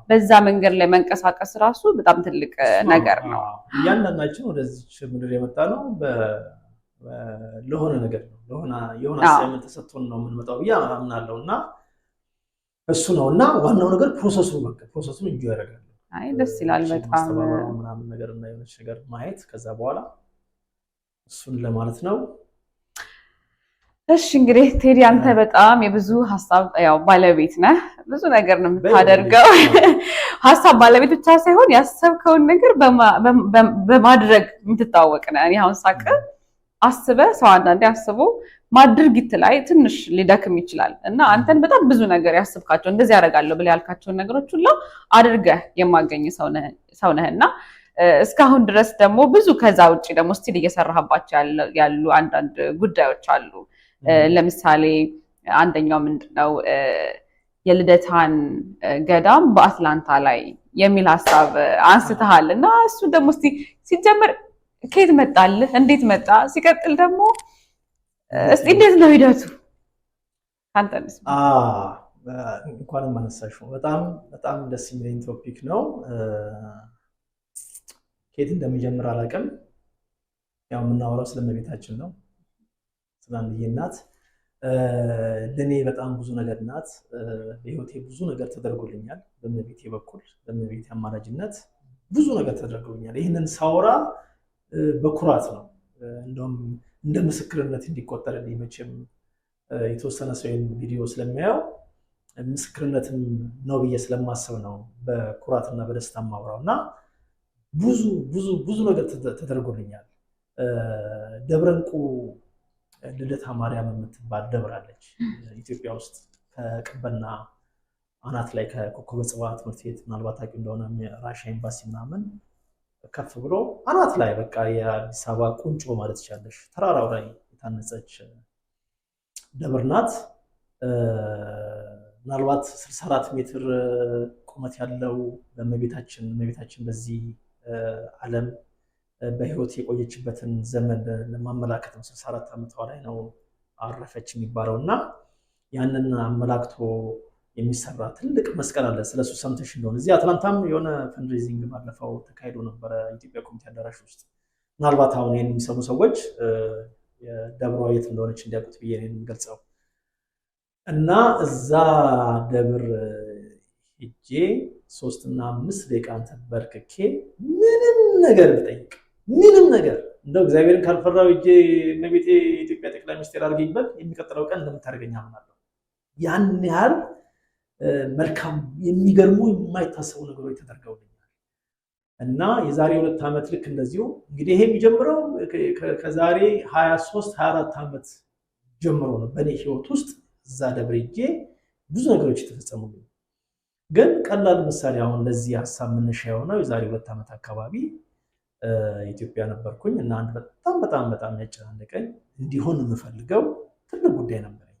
በዛ መንገድ ላይ መንቀሳቀስ ራሱ በጣም ትልቅ ነገር ነው። እያንዳንዳችን ወደዚህ ምድር የመጣ ነው ለሆነ ነገር ነው፣ የሆነ አሳይመንት ተሰጥቶን ነው የምንመጣው ብዬ አምናለሁ። እና እሱ ነው እና ዋናው ነገር ፕሮሰሱን እንጆ ያደርጋል። አይ ደስ ይላል በጣም ምናምን ነገር እና የሆነች ነገር ማየት ከዛ በኋላ እሱን ለማለት ነው። እሺ እንግዲህ ቴዲ አንተ በጣም የብዙ ሀሳብ ያው ባለቤት ነህ። ብዙ ነገር ነው የምታደርገው። ሀሳብ ባለቤት ብቻ ሳይሆን ያሰብከውን ነገር በማድረግ የምትታወቅ ነህ። እኔ አሁን ሳቅ አስበህ ሰው አንዳንዴ አስቦ ማድርጊት ላይ ትንሽ ሊደክም ይችላል እና አንተን በጣም ብዙ ነገር ያስብካቸው እንደዚህ ያደርጋለሁ ብለህ ያልካቸውን ነገሮች ሁሉ አድርገህ የማገኝ ሰው ነህና እስካሁን ድረስ ደግሞ ብዙ ከዛ ውጭ ደግሞ ስቲል እየሰራህባቸው ያሉ አንዳንድ ጉዳዮች አሉ። ለምሳሌ አንደኛው ምንድነው የልደታን ገዳም በአትላንታ ላይ የሚል ሀሳብ አንስተሃል እና እሱ ደግሞ እስቲ ሲጀምር ከየት መጣልህ? እንዴት መጣ? ሲቀጥል ደግሞ እስቲ እንዴት ነው ሂደቱ? አንተንስ? እንኳንም አነሳሽው። በጣም ደስ የሚለኝ ቶፒክ ነው። ከየት እንደሚጀምር አላውቅም። ያው የምናወራው ስለእመቤታችን ነው፣ ስለ አንድዬ እናት። ለእኔ በጣም ብዙ ነገር ናት። በህይወቴ ብዙ ነገር ተደርጎልኛል። በእመቤቴ በኩል በእመቤቴ አማላጅነት ብዙ ነገር ተደርጎልኛል። ይህንን ሳወራ በኩራት ነው። እንደውም እንደ ምስክርነት እንዲቆጠርልኝ መቼም የተወሰነ ሰው ቪዲዮ ስለሚያየው ምስክርነትም ነው ብዬ ስለማስብ ነው በኩራትና በደስታ ማውራው እና ብዙ ነገር ተደርጎልኛል። ደብረ ዕንቁ ልደታ ማርያም የምትባል ደብር አለች ኢትዮጵያ ውስጥ ከቀበና አናት ላይ ከኮከበ ጽባህ ትምህርት ቤት ምናልባት ታውቂው እንደሆነ ራሽያ ኤምባሲ ምናምን ከፍ ብሎ አናት ላይ በቃ የአዲስ አበባ ቁንጮ ማለት ይቻለሽ ተራራው ላይ የታነጸች ደብር ናት። ምናልባት 64 ሜትር ቁመት ያለው በእመቤታችን በዚህ ዓለም በህይወት የቆየችበትን ዘመን ለማመላከት ነው። 64 ዓመቷ ላይ ነው አረፈች የሚባለው እና ያንን አመላክቶ የሚሰራ ትልቅ መስቀል አለ። ስለሱ ሰምተሽ እንደሆነ እዚህ አትላንታም የሆነ ፈንድሬዚንግ ባለፈው ተካሂዶ ነበረ ኢትዮጵያ ኮሚቴ አዳራሽ ውስጥ። ምናልባት አሁን ይህን የሚሰሙ ሰዎች የደብሯ የት እንደሆነች እንዲያውቁት ብዬ ነው የምገልጸው። እና እዛ ደብር ሄጄ 3 እና 5 ደቂቃ ተንበርክኬ ምንም ነገር ብጠይቅ ምንም ነገር እንደው እግዚአብሔርን ካልፈራው ሄጄ እመቤቴ የኢትዮጵያ ጠቅላይ ሚኒስትር አድርገኝበት የሚቀጥለው ቀን እንደምታደርገኝ አምናለሁ። ያን ያህል መልካም የሚገርሙ የማይታሰቡ ነገሮች ተደርገውልኛል። እና የዛሬ 2 ዓመት ልክ እንደዚሁ እንግዲህ ይሄ የሚጀምረው ከዛሬ 23-24 ዓመት ጀምሮ ነው በእኔ ህይወት ውስጥ እዛ ደብር ሄጄ ብዙ ነገሮች የተፈጸሙልኝ። ግን ቀላል ምሳሌ አሁን ለዚህ ሀሳብ መነሻ የሆነው የዛሬ 2 ዓመት አካባቢ ኢትዮጵያ ነበርኩኝ እና አንድ በጣም ያጨናነቀኝ እንዲሆን የምፈልገው ትልቅ ጉዳይ ነበረኝ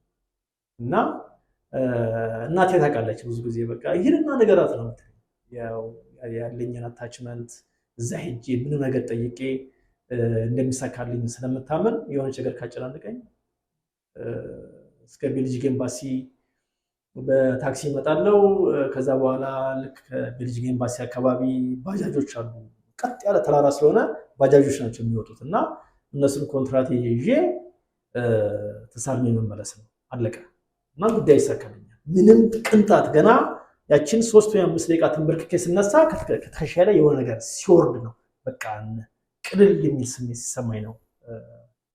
እና እናቴ ታውቃለች ብዙ ጊዜ በቃ ይሄንና ነገራት ነው ያለኝን አታችመንት እዛ ሄጄ ምንም ነገር ጠይቄ እንደሚሳካልኝ ስለምታመን የሆነች ነገር ካጨናነቀኝ እስከ ቤልጂክ ኤምባሲ በታክሲ እመጣለሁ። ከዛ በኋላ ልክ ከቤልጂክ ኤምባሲ አካባቢ ባጃጆች አሉ፣ ቀጥ ያለ ተራራ ስለሆነ ባጃጆች ናቸው የሚወጡት እና እነሱን ኮንትራት ይዤ ተሳልሜ መመለስ ነው። አለቀ እና ጉዳይ ይሳካልኛል። ምንም ቅንጣት ገና ያችን 3 ወይ 5 ደቂቃ ተንበርክኬ ስነሳ ከትከሻዬ ላይ የሆነ ነገር ሲወርድ ነው በቃ ቅልል የሚል ስሜት ሲሰማኝ ነው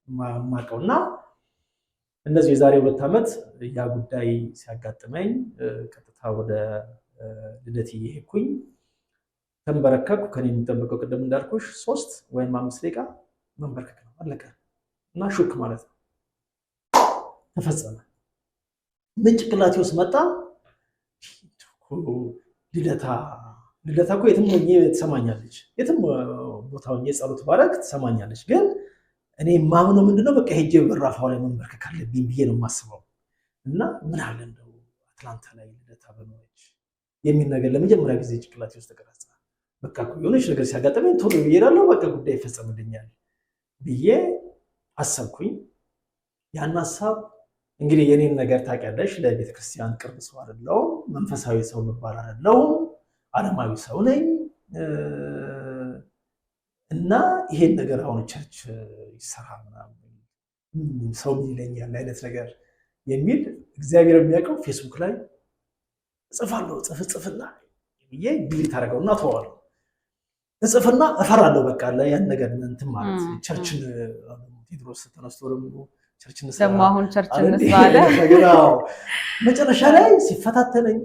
የማውቀው። እና እንደዚህ የዛሬ 2 ዓመት ያ ጉዳይ ሲያጋጥመኝ ቀጥታ ወደ ልደት እየሄድኩኝ ተንበረከኩ። ከኔ የሚጠበቀው ቅድም እንዳልኩሽ 3 ወይም 5 ደቂቃ መንበርከክ ነው። አለቀ እና ሹክ ማለት ነው። ተፈጸመ። ምን ጭንቅላቴ ውስጥ መጣ? ልደታ እኮ የትም ሆኜ ትሰማኛለች፣ የትም ቦታ ሆኜ ጸሎት ባረግ ትሰማኛለች። ግን እኔ ማምነው ምንድነው በቃ ሄጄ በራፋው ላይ መንበርከክ አለብኝ ብዬ ነው የማስበው። እና ምን አለ እንደው አትላንታ ላይ ልደታ በኖረች የሚል ነገር ለመጀመሪያ ጊዜ ጭንቅላቴ ውስጥ ተቀረጸ። በቃ የሆነች ነገር ሲያጋጥመኝ ቶሎ ብዬ እሄዳለሁ፣ በቃ ጉዳይ ይፈጸምልኛል ብዬ አሰብኩኝ። ያን ሀሳብ እንግዲህ የኔን ነገር ታውቂያለሽ፣ ለቤተክርስቲያን ቅርብ ሰው አይደለሁም፣ መንፈሳዊ ሰው መባል አይደለሁም፣ ዓለማዊ ሰው ነኝ። እና ይሄን ነገር አሁን ቸርች ይሰራል ምናምን ሰው ይለኛል አይነት ነገር የሚል እግዚአብሔር የሚያውቀው ፌስቡክ ላይ እጽፋለሁ። ጽፍና ብዬ ዲሊት አደረገውና ተዋለሁ። እጽፍና እፈራለሁ። በቃ ያን ነገር እንትን ማለት ቸርችን ቴድሮስ ተነስቶ ደግሞ ቸርችን ደግሞ አሁን ቸርችን እንስራለ መጨረሻ ላይ ሲፈታተነኝ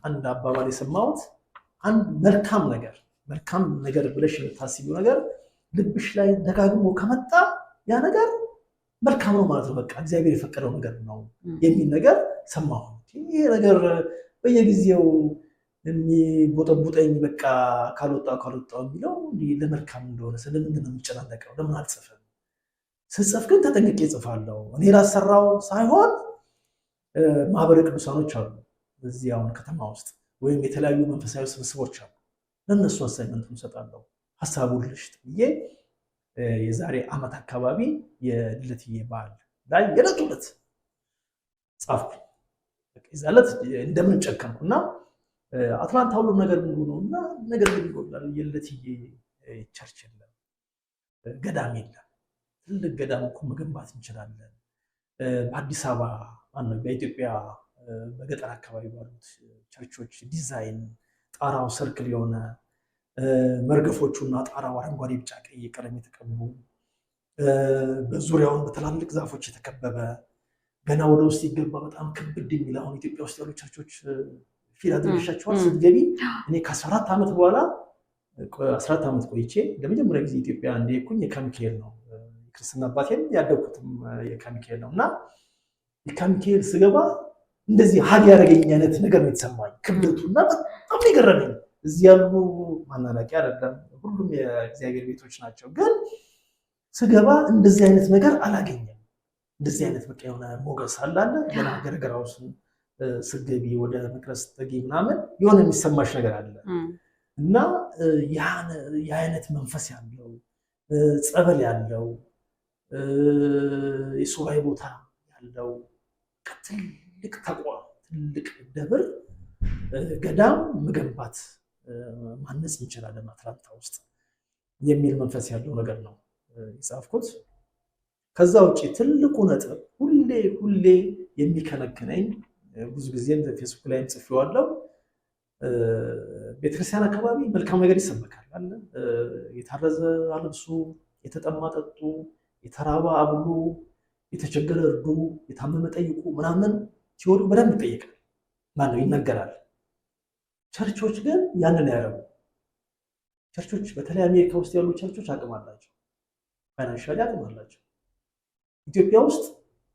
አንድ አባባል የሰማሁት አንድ መልካም ነገር ብለሽ የምታስቢው ነገር ልብሽ ላይ ደጋግሞ ከመጣ ያ ነገር መልካም ነው ማለት ነው። በቃ እግዚአብሔር የፈቀደው ነገር ነው የሚል ነገር ሰማሁ። ይሄ ነገር በየጊዜው የሚቦጠቡጠኝ በቃ ካልወጣው የሚለው ለመልካም እንደሆነ ስለምንድን ነው የሚጨናነቀው? ለምን አልጽፍም? ስጽፍ ግን ተጠንቅቄ እጽፋለሁ። እኔ ላሰራው ሳይሆን ማህበረ ቅዱሳኖች አሉ እዚህ አሁን ከተማ ውስጥ ወይም የተለያዩ መንፈሳዊ ስብስቦች አሉ። ለእነሱ አሳይመንቱን እሰጣለሁ። ሀሳቡን ልሽጥ ብዬ የዛሬ ዓመት አካባቢ የልደትዬ በዓል ላይ የዕለት ዕለት ጻፍኩ። ይዛለት እንደምን ጨከምኩና አትላንታ ሁሉም ነገር ምን ሆነውና ነገር ግን ይጎላል። የልደትዬ ቸርች የለም፣ ገዳም የለም። ትልቅ ገዳም እኮ መገንባት እንችላለን። በአዲስ አበባ ማነው በኢትዮጵያ በገጠር አካባቢ ባሉት ቸርቾች ዲዛይን ጣራው ሰርክል የሆነ መርገፎቹና ጣራው አረንጓዴ፣ ቢጫ፣ ቀይ ቀለም የተቀቡ በዙሪያውን በትላልቅ ዛፎች የተከበበ ገና ወደ ውስጥ ይገባ በጣም ክብድ የሚል አሁን ኢትዮጵያ ውስጥ ያሉ ቸርቾች ፊል አድርገሻቸዋል ስትገቢ። እኔ ከ14 ዓመት በኋላ 14 ዓመት ቆይቼ ለመጀመሪያ ጊዜ ኢትዮጵያ እንደሄድኩኝ የካሚካኤል ነው። ክርስትና አባቴን ያደግኩትም የካሚካኤል ነው እና የካሚካኤል ስገባ እንደዚህ ሀግ ያደረገኝ አይነት ነገር ነው የተሰማኝ። ክብደቱና በጣም የገረመኝ እዚህ ያሉ ማናናቂያ አይደለም፣ ሁሉም የእግዚአብሔር ቤቶች ናቸው። ግን ስገባ እንደዚህ አይነት ነገር አላገኘም። እንደዚህ አይነት በቃ የሆነ ሞገስ አላለ። ገና ገረገራውስ ስገቢ ወደ መቅረስ ተገቢ ምናምን የሆነ የሚሰማሽ ነገር አለ እና የአይነት መንፈስ ያለው ጸበል ያለው የሱባኤ ቦታ ያለው ትልቅ ተቋም ትልቅ ደብር ገዳም መገንባት ማነጽ እንችላለን አትላንታ ውስጥ የሚል መንፈስ ያለው ነገር ነው የጻፍኩት። ከዛ ውጭ ትልቁ ነጥብ ሁሌ የሚከነክነኝ ብዙ ጊዜም ፌስቡክ ላይም ጽፌዋለሁ። ቤተክርስቲያን አካባቢ መልካም ነገር ይሰበካል አለ። የታረዘ አልብሱ፣ የተጠማ ጠጡ፣ የተራበ አብሉ፣ የተቸገረ እርዱ፣ የታመመ ጠይቁ ምናምን ሲወዱ በደንብ ይጠይቃል ማነው ይነገራል። ቸርቾች ግን ያንን ያደረጉ ቸርቾች በተለይ አሜሪካ ውስጥ ያሉ ቸርቾች አቅም አላቸው፣ ፋይናንሻሊ አቅም አላቸው። ኢትዮጵያ ውስጥ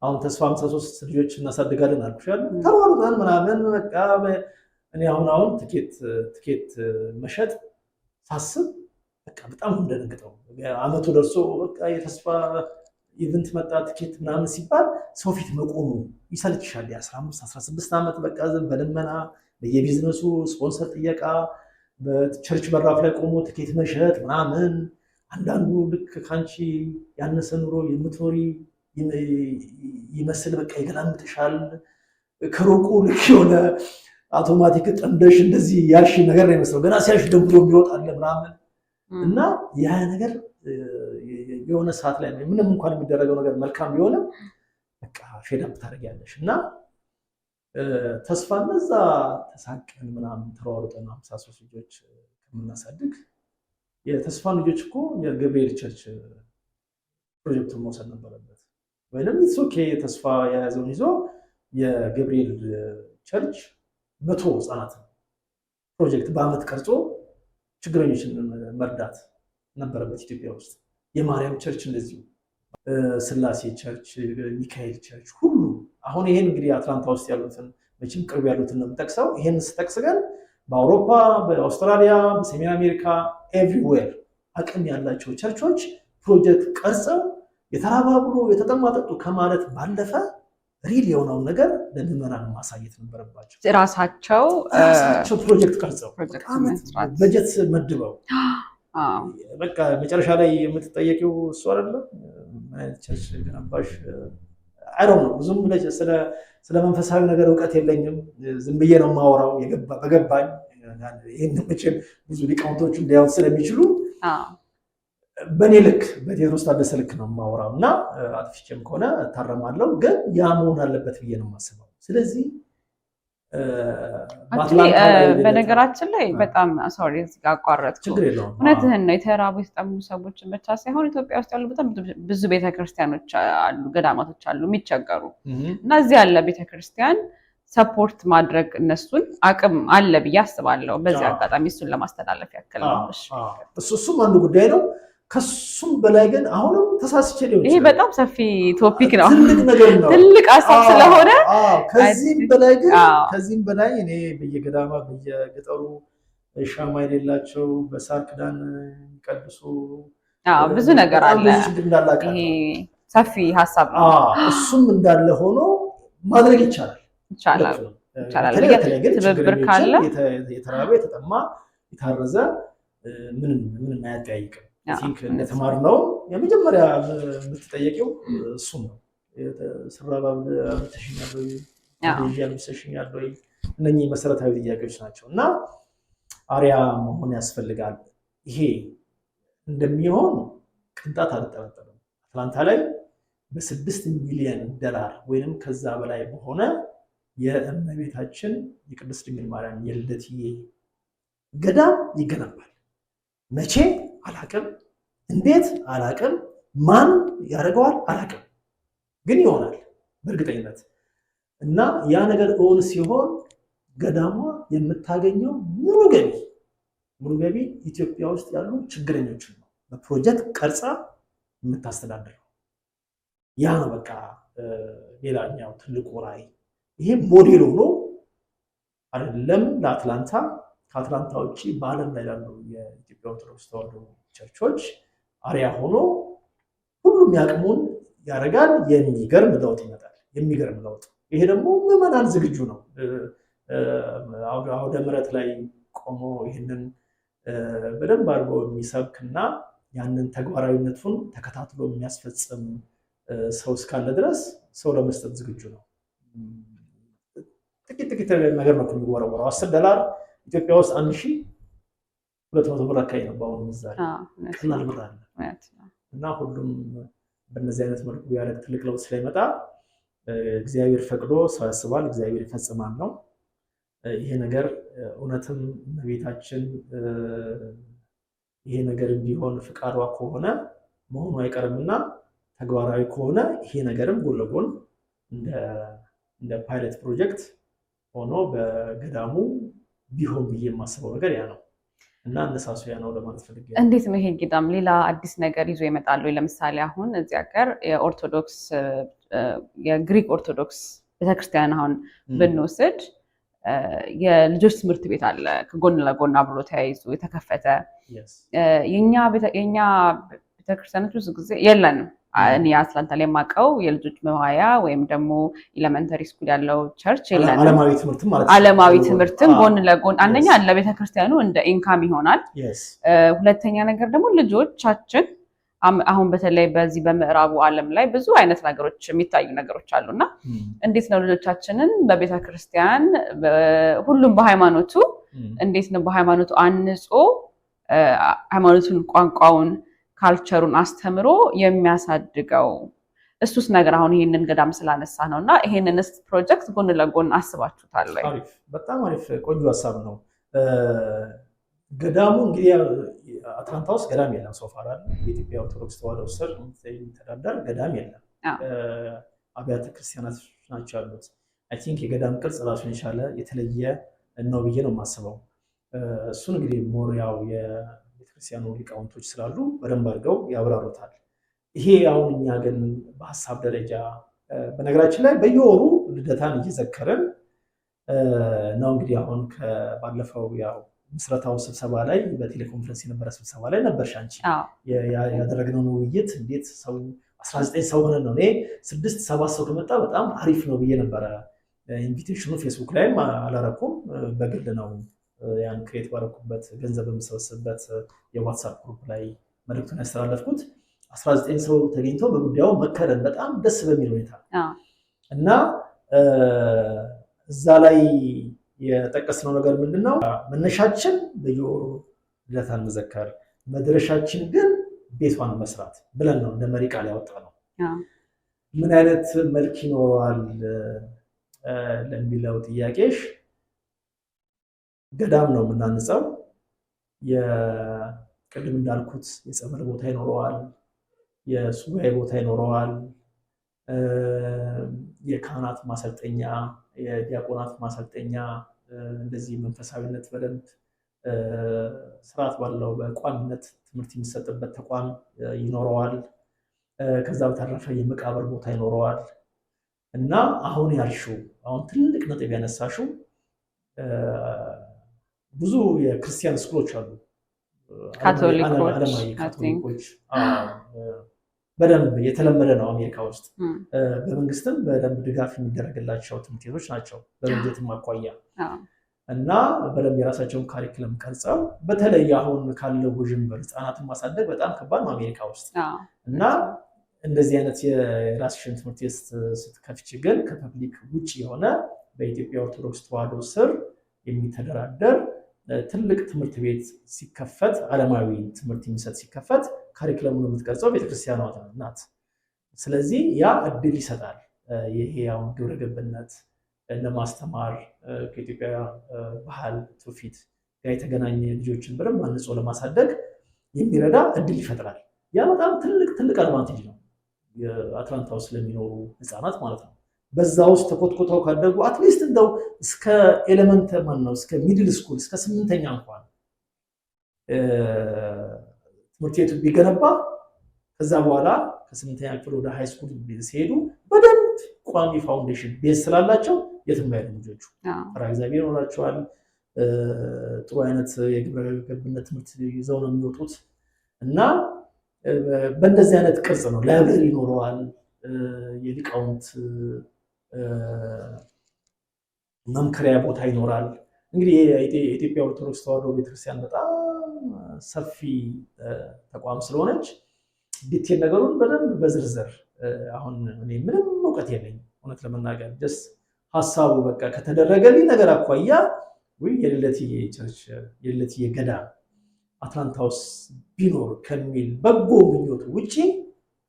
አሁን ተስፋ 53 ልጆች እናሳድጋለን አልኩሻል። ተሯሩጠን ምናምን በቃ እኔ አሁን ትኬት መሸጥ ሳስብ በቃ በጣም እንደነግጠው አመቱ ደርሶ በቃ የተስፋ ኢቨንት መጣ ትኬት ምናምን ሲባል ሰው ፊት መቆሙ ይሰልችሻል። የ15 16 ዓመት በቃ በልመና በየቢዝነሱ ስፖንሰር ጥየቃ በቸርች በራፍ ላይ ቆሞ ትኬት መሸጥ ምናምን። አንዳንዱ ልክ ካንቺ ያነሰ ኑሮ የምትኖሪ ይመስል በቃ ይገላምጥሻል። ከሩቁ ልክ የሆነ አውቶማቲክ ጠምደሽ እንደዚህ ያልሽ ነገር ነው የሚመስለው። ገና ሲያልሽ ደንብሮ የሚወጣለ ምናምን እና ያ ነገር የሆነ ሰዓት ላይ ምንም እንኳን የሚደረገው ነገር መልካም ቢሆንም በቃ ፌዳም ታደርጊያለሽ እና ተስፋ እነዛ ተሳቀን ምናምን ተሯሩጠን 53 ልጆች ከምናሳድግ የተስፋ ልጆች እኮ የገብርኤል ቸርች ፕሮጀክቱን መውሰድ ነበረበት። ወይንም ኦኬ ተስፋ የያዘውን ይዞ የገብርኤል ቸርች 100 ህፃናት ፕሮጀክት በአመት ቀርጾ ችግረኞችን መርዳት ነበረበት ኢትዮጵያ ውስጥ። የማርያም ቸርች እንደዚሁ፣ ስላሴ ቸርች፣ ሚካኤል ቸርች ሁሉ። አሁን ይሄን እንግዲህ አትላንታ ውስጥ ያሉትን መቼም ቅርብ ያሉትን ነው የምጠቅሰው። ይሄን ስጠቅስ ግን በአውሮፓ፣ በአውስትራሊያ፣ በሰሜን አሜሪካ ኤቭሪዌር አቅም ያላቸው ቸርቾች ፕሮጀክት ቀርጸው የተራባብሎ የተጠማጠጡ ከማለት ባለፈ ሪል የሆነውን ነገር ለምዕመናን ማሳየት ነበረባቸው። ራሳቸው ፕሮጀክት ቀርጸው በጀት መድበው በቃ መጨረሻ ላይ የምትጠየቂው እሱ አይደለም ቸርች ገነባሽ አይደው ነው። ብዙም ስለ መንፈሳዊ ነገር እውቀት የለኝም፣ ዝም ብዬ ነው የማወራው በገባኝ። ይህን መቼም ብዙ ሊቃውንቶች እንዲያውት ስለሚችሉ በእኔ ልክ በቴዎድሮስ ታደሰ ልክ ነው የማወራው እና አጥፍቼም ከሆነ እታረማለሁ፣ ግን ያ መሆን አለበት ብዬ ነው የማስበው። ስለዚህ በነገራችን ላይ በጣም ሶሪ እዚህ ጋር አቋረጥኩ። እውነትህን ነው። የተራቡ የተጠሙ ሰዎችን ብቻ ሳይሆን ኢትዮጵያ ውስጥ ያሉ በጣም ብዙ ቤተክርስቲያኖች አሉ፣ ገዳማቶች አሉ የሚቸገሩ እና እዚህ ያለ ቤተክርስቲያን ሰፖርት ማድረግ እነሱን አቅም አለ ብዬ አስባለሁ። በዚህ አጋጣሚ እሱን ለማስተላለፍ ያክል ነው። እሱም አንዱ ጉዳይ ነው። ከሱም በላይ ግን አሁንም ተሳስቼ ሊሆን ይሄ ይችላል። በጣም ሰፊ ቶፒክ ነው፣ ትልቅ ነገር ነው፣ ትልቅ ሀሳብ ስለሆነ ከዚህም በላይ ግን ከዚህም በላይ እኔ በየገዳማ በየገጠሩ ሻማ የሌላቸው በሳር ክዳን የሚቀድሱ ብዙ ነገር አለ። ይሄ ሰፊ ሀሳብ ነው። እሱም እንዳለ ሆኖ ማድረግ ይቻላል ይቻላል። ትብብር ካለ የተራበ የተጠማ የታረዘ ምንም አያጠያይቅም። እንደተማርነው የመጀመሪያ የምትጠየቂው እሱም ነው። ስራባ አብተሽኛል ወይ ያልብሰሽኛል ወይ? እነኚህ መሰረታዊ ጥያቄዎች ናቸው እና አሪያ መሆን ያስፈልጋል። ይሄ እንደሚሆን ቅንጣት አልጠረጠርም። አትላንታ ላይ በ6 ሚሊዮን ዶላር ወይም ከዛ በላይ በሆነ የእመቤታችን የቅድስት ድንግል ማርያም የልደትዬ ገዳም ይገነባል። መቼ አላቅም፣ እንዴት አላቅም፣ ማን ያደርገዋል አላቅም፣ ግን ይሆናል በእርግጠኝነት እና ያ ነገር እውን ሲሆን ገዳሟ የምታገኘው ሙሉ ገቢ ኢትዮጵያ ውስጥ ያሉ ችግረኞችን ነው በፕሮጀክት ቀርጻ የምታስተዳድረው። ያ ነው በቃ ሌላኛው ትልቁ ራዕይ። ይሄ ሞዴል ሆኖ አይደለም ለአትላንታ፣ ከአትላንታ ውጭ በዓለም ላይ ያሉ የኢትዮጵያ ኦርቶዶክስ ተዋሕዶ ቸርቾች አሪያ ሆኖ ሁሉም ያቅሙን ያደርጋል። የሚገርም ለውጥ ይመጣል። የሚገርም ለውጥ። ይሄ ደግሞ ምዕመናን ዝግጁ ነው። አውደ ምሕረት ላይ ቆሞ ይህንን በደንብ አድርጎ የሚሰብክና ያንን ተግባራዊነቱን ተከታትሎ የሚያስፈጽም ሰው እስካለ ድረስ ሰው ለመስጠት ዝግጁ ነው። ጥቂት ነገር ነው የሚወረወረው። $10 ኢትዮጵያ ውስጥ 1200 ብር አካባቢ ነው በአሁኑ ምንዛሬ። ቀላል ብር አለ እና ሁሉም በእነዚህ አይነት መልኩ ያደረግ ትልቅ ለውጥ ስለሚመጣ እግዚአብሔር ፈቅዶ ሰው ያስባል፣ እግዚአብሔር ይፈጽማል ነው። ይሄ ነገር እውነትም እመቤታችን ይሄ ነገር እንዲሆን ፍቃዷ ከሆነ መሆኑ አይቀርምና ተግባራዊ ከሆነ ይሄ ነገርም ጎን ለጎን እንደ ፓይለት ፕሮጀክት ሆኖ በገዳሙ ቢሆን ብዬ የማስበው ነገር ያ ነው እና እነሳሱ ያ ነው ለማለት ፈልጌ። እንዴት ነው ይሄ ገዳም ሌላ አዲስ ነገር ይዞ ይመጣሉ? ለምሳሌ አሁን እዚህ ሀገር የኦርቶዶክስ የግሪክ ኦርቶዶክስ ቤተክርስቲያን አሁን ብንወስድ የልጆች ትምህርት ቤት አለ ከጎን ለጎን አብሮ ተያይዞ የተከፈተ። የኛ ቤተክርስቲያኖች ብዙ ጊዜ የለንም። እኔ አትላንታ ላይ የማውቀው የልጆች መዋያ ወይም ደግሞ ኤሌመንተሪ ስኩል ያለው ቸርች የለንም። ዓለማዊ ትምህርትም ጎን ለጎን አንደኛ ለቤተክርስቲያኑ እንደ ኢንካም ይሆናል። ሁለተኛ ነገር ደግሞ ልጆቻችን አሁን በተለይ በዚህ በምዕራቡ ዓለም ላይ ብዙ አይነት ነገሮች የሚታዩ ነገሮች አሉና እንዴት ነው ልጆቻችንን በቤተክርስቲያን ሁሉም በሃይማኖቱ እንዴት ነው በሃይማኖቱ አንጾ ሃይማኖቱን ቋንቋውን ካልቸሩን አስተምሮ የሚያሳድገው? እሱስ ነገር አሁን ይሄንን ገዳም ስላነሳ ነውና ይሄንንስ ፕሮጀክት ጎን ለጎን አስባችሁታል ወይ? አሪፍ፣ በጣም አሪፍ ቆንጆ ሀሳብ ነው። ገዳሙ እንግዲህ አትላንታ ውስጥ ገዳም የለም። ሶፋር አለ የኢትዮጵያ ኦርቶዶክስ ተዋሕዶ ስር የሚተዳደር ገዳም የለም። አብያተ ክርስቲያናት ናቸው ያሉት። አይ ቲንክ የገዳም ቅርጽ ራሱን የቻለ የተለየ ነው ብዬ ነው የማስበው። እሱን እንግዲህ ሞሪያው የቤተክርስቲያኑ ሊቃውንቶች ስላሉ በደንብ አድርገው ያብራሩታል። ይሄ አሁን እኛ ግን በሀሳብ ደረጃ በነገራችን ላይ በየወሩ ልደታን እየዘከረን ነው። እንግዲህ አሁን ባለፈው ያው ምስረታው ስብሰባ ላይ በቴሌኮንፈረንስ የነበረ ስብሰባ ላይ ነበርሽ አንቺ። ያደረግነው ውይይት እንዴት ሰው 19 ሰው ሆነ ነው። እኔ 6-7 ሰው ከመጣ በጣም አሪፍ ነው ብዬ ነበረ። ኢንቪቴሽኑ ፌስቡክ ላይም አላረኩም፣ በግል ነው ያን ክሬት ባረኩበት ገንዘብ የምሰበስብበት የዋትሳፕ ግሩፕ ላይ መልዕክቱን ያስተላለፍኩት። 19 ሰው ተገኝቶ በጉዳዩ መከረን በጣም ደስ በሚል ሁኔታ እና እዛ ላይ የጠቀስነው ነገር ምንድን ነው? መነሻችን በየወሩ ልደታን መዘከር፣ መድረሻችን ግን ቤቷን መስራት ብለን ነው እንደ መሪ ቃል ያወጣነው። ምን አይነት መልክ ይኖረዋል ለሚለው ጥያቄሽ፣ ገዳም ነው የምናንጸው። ቅድም እንዳልኩት የጸበል ቦታ ይኖረዋል፣ የሱባኤ ቦታ ይኖረዋል፣ የካህናት ማሰልጠኛ፣ የዲያቆናት ማሰልጠኛ፣ እንደዚህ መንፈሳዊነት በደንብ ስርዓት ባለው በቋሚነት ትምህርት የሚሰጥበት ተቋም ይኖረዋል። ከዛ በተረፈ የመቃብር ቦታ ይኖረዋል እና አሁን ያልሽው አሁን ትልቅ ነጥብ ያነሳሽው ብዙ የክርስቲያን ስኩሎች አሉ፣ ዓለማዊ ካቶሊኮች በደንብ የተለመደ ነው አሜሪካ ውስጥ። በመንግስትም በደንብ ድጋፍ የሚደረግላቸው ትምህርት ቤቶች ናቸው በበጀትም አኳያ እና በደንብ የራሳቸውን ካሪክለም ቀርጸው፣ በተለይ አሁን ካለው ውዥንብር ህፃናትን ማሳደግ በጣም ከባድ ነው አሜሪካ ውስጥ እና እንደዚህ አይነት የራስሽን ትምህርት ቤት ስትከፍቺ ግን ከፐብሊክ ውጭ የሆነ በኢትዮጵያ ኦርቶዶክስ ተዋሕዶ ስር የሚተደራደር ትልቅ ትምህርት ቤት ሲከፈት፣ ዓለማዊ ትምህርት የሚሰጥ ሲከፈት ካሪክለሙን የምትቀርጸው ቤተክርስቲያኗ ናት። ስለዚህ ያ እድል ይሰጣል። ይሄ አሁን ግብረ ገብነት ለማስተማር ከኢትዮጵያ ባህል ትውፊት ጋር የተገናኘ ልጆችን በደንብ አንጾ ለማሳደግ የሚረዳ እድል ይፈጥራል። ያ በጣም ትልቅ አድቫንቴጅ ነው የአትላንታ ውስጥ ለሚኖሩ ህፃናት ማለት ነው። በዛ ውስጥ ተኮትኮተው ካደጉ አትሊስት እንደው እስከ ኤሌመንት እስከ ሚድል ስኩል እስከ 8ኛ እንኳን ትምህርት ቤቱ ቢገነባ ከዛ በኋላ ከ8ኛ ክፍል ወደ ሃይ ስኩል ሲሄዱ በደንብ ቋሚ ፋውንዴሽን ቤዝ ስላላቸው የትም አይሄዱ ልጆቹ። ፈሪሃ እግዚአብሔር ይኖራቸዋል። ጥሩ አይነት የግብረ ገብነት ትምህርት ይዘው ነው የሚወጡት እና በእንደዚህ አይነት ቅርጽ ነው። ላይብረሪ ይኖረዋል። የሊቃውንት መምከሪያ ቦታ ይኖራል። እንግዲህ የኢትዮጵያ ኦርቶዶክስ ተዋሕዶ ቤተክርስቲያን በጣም ሰፊ ተቋም ስለሆነች ዲቴል ነገሩን በደንብ በዝርዝር አሁን እኔ ምንም እውቀት የለኝም እውነት ለመናገር ጀስት ሀሳቡ በቃ ከተደረገልኝ ነገር አኳያ ወይ የልደትዬ ቸርች የልደትዬ ገዳም አትላንታ ውስጥ ቢኖር ከሚል በጎ ምኞት ውጪ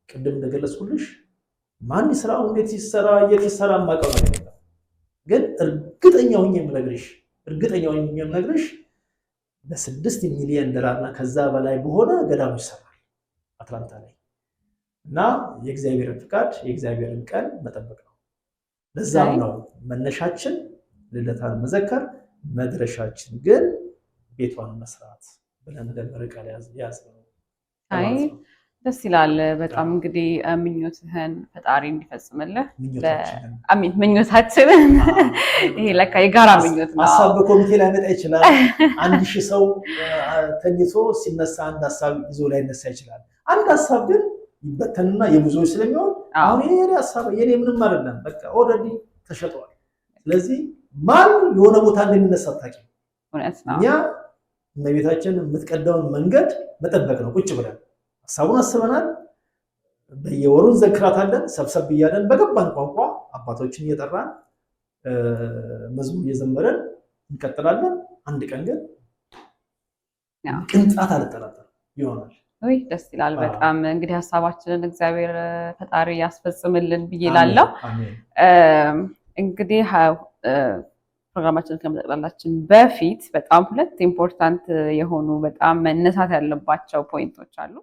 ቅድም እንደገለጽኩልሽ ማን ይስራው እንዴት ይሰራ የት ይሰራ የማውቀው ነገር የለም። ግን እርግጠኛ ሆኜ የምነግርሽ በ6 ሚሊዮን ዶላር እና ከዛ በላይ በሆነ ገዳሙ ይሰራል አትላንታ ላይ እና የእግዚአብሔርን ፍቃድ የእግዚአብሔርን ቀን መጠበቅ ነው። ለዛም ነው መነሻችን ልደታን መዘከር፣ መድረሻችን ግን ቤቷን መስራት ብለን ቃል ያዝነው። ደስ ይላል በጣም እንግዲህ ምኞትህን ፈጣሪ እንዲፈጽምልህ ምኞታችንን ይሄ ለካ የጋራ ምኞት ነው። ሀሳብ በኮሚቴ ላይ መጣ ይችላል። 1000 ሰው ተኝቶ ሲነሳ አንድ ሀሳብ ይዞ ላይ ነሳ ይችላል። አንድ ሀሳብ ግን ይበተንና የብዙዎች ስለሚሆን አሁን የኔ ሀሳብ የኔ ምንም አይደለም በቃ ኦልሬዲ ተሸጧል። ስለዚህ ማን የሆነ ቦታ እንደሚነሳ ታውቂ እውነት ነው። እኛ እመቤታችን የምትቀደውን መንገድ መጠበቅ ነው። ቁጭ ብለን ሀሳቡን አስበናል። በየወሩ እንዘክራታለን። ሰብሰብ እያለን በገባን ቋንቋ አባቶችን እየጠራን መዝሙር እየዘመረን እንቀጥላለን። አንድ ቀን ግን ቅንጣት አልጠራጠርም ይሆናል። ወይ ደስ ይላል በጣም እንግዲህ ሀሳባችንን እግዚአብሔር ፈጣሪ ያስፈጽምልን ብዬ እላለሁ። እንግዲህ ፕሮግራማችንን ከመጠቅላላችን በፊት በጣም 2 ኢምፖርታንት የሆኑ በጣም መነሳት ያለባቸው ፖይንቶች አሉ።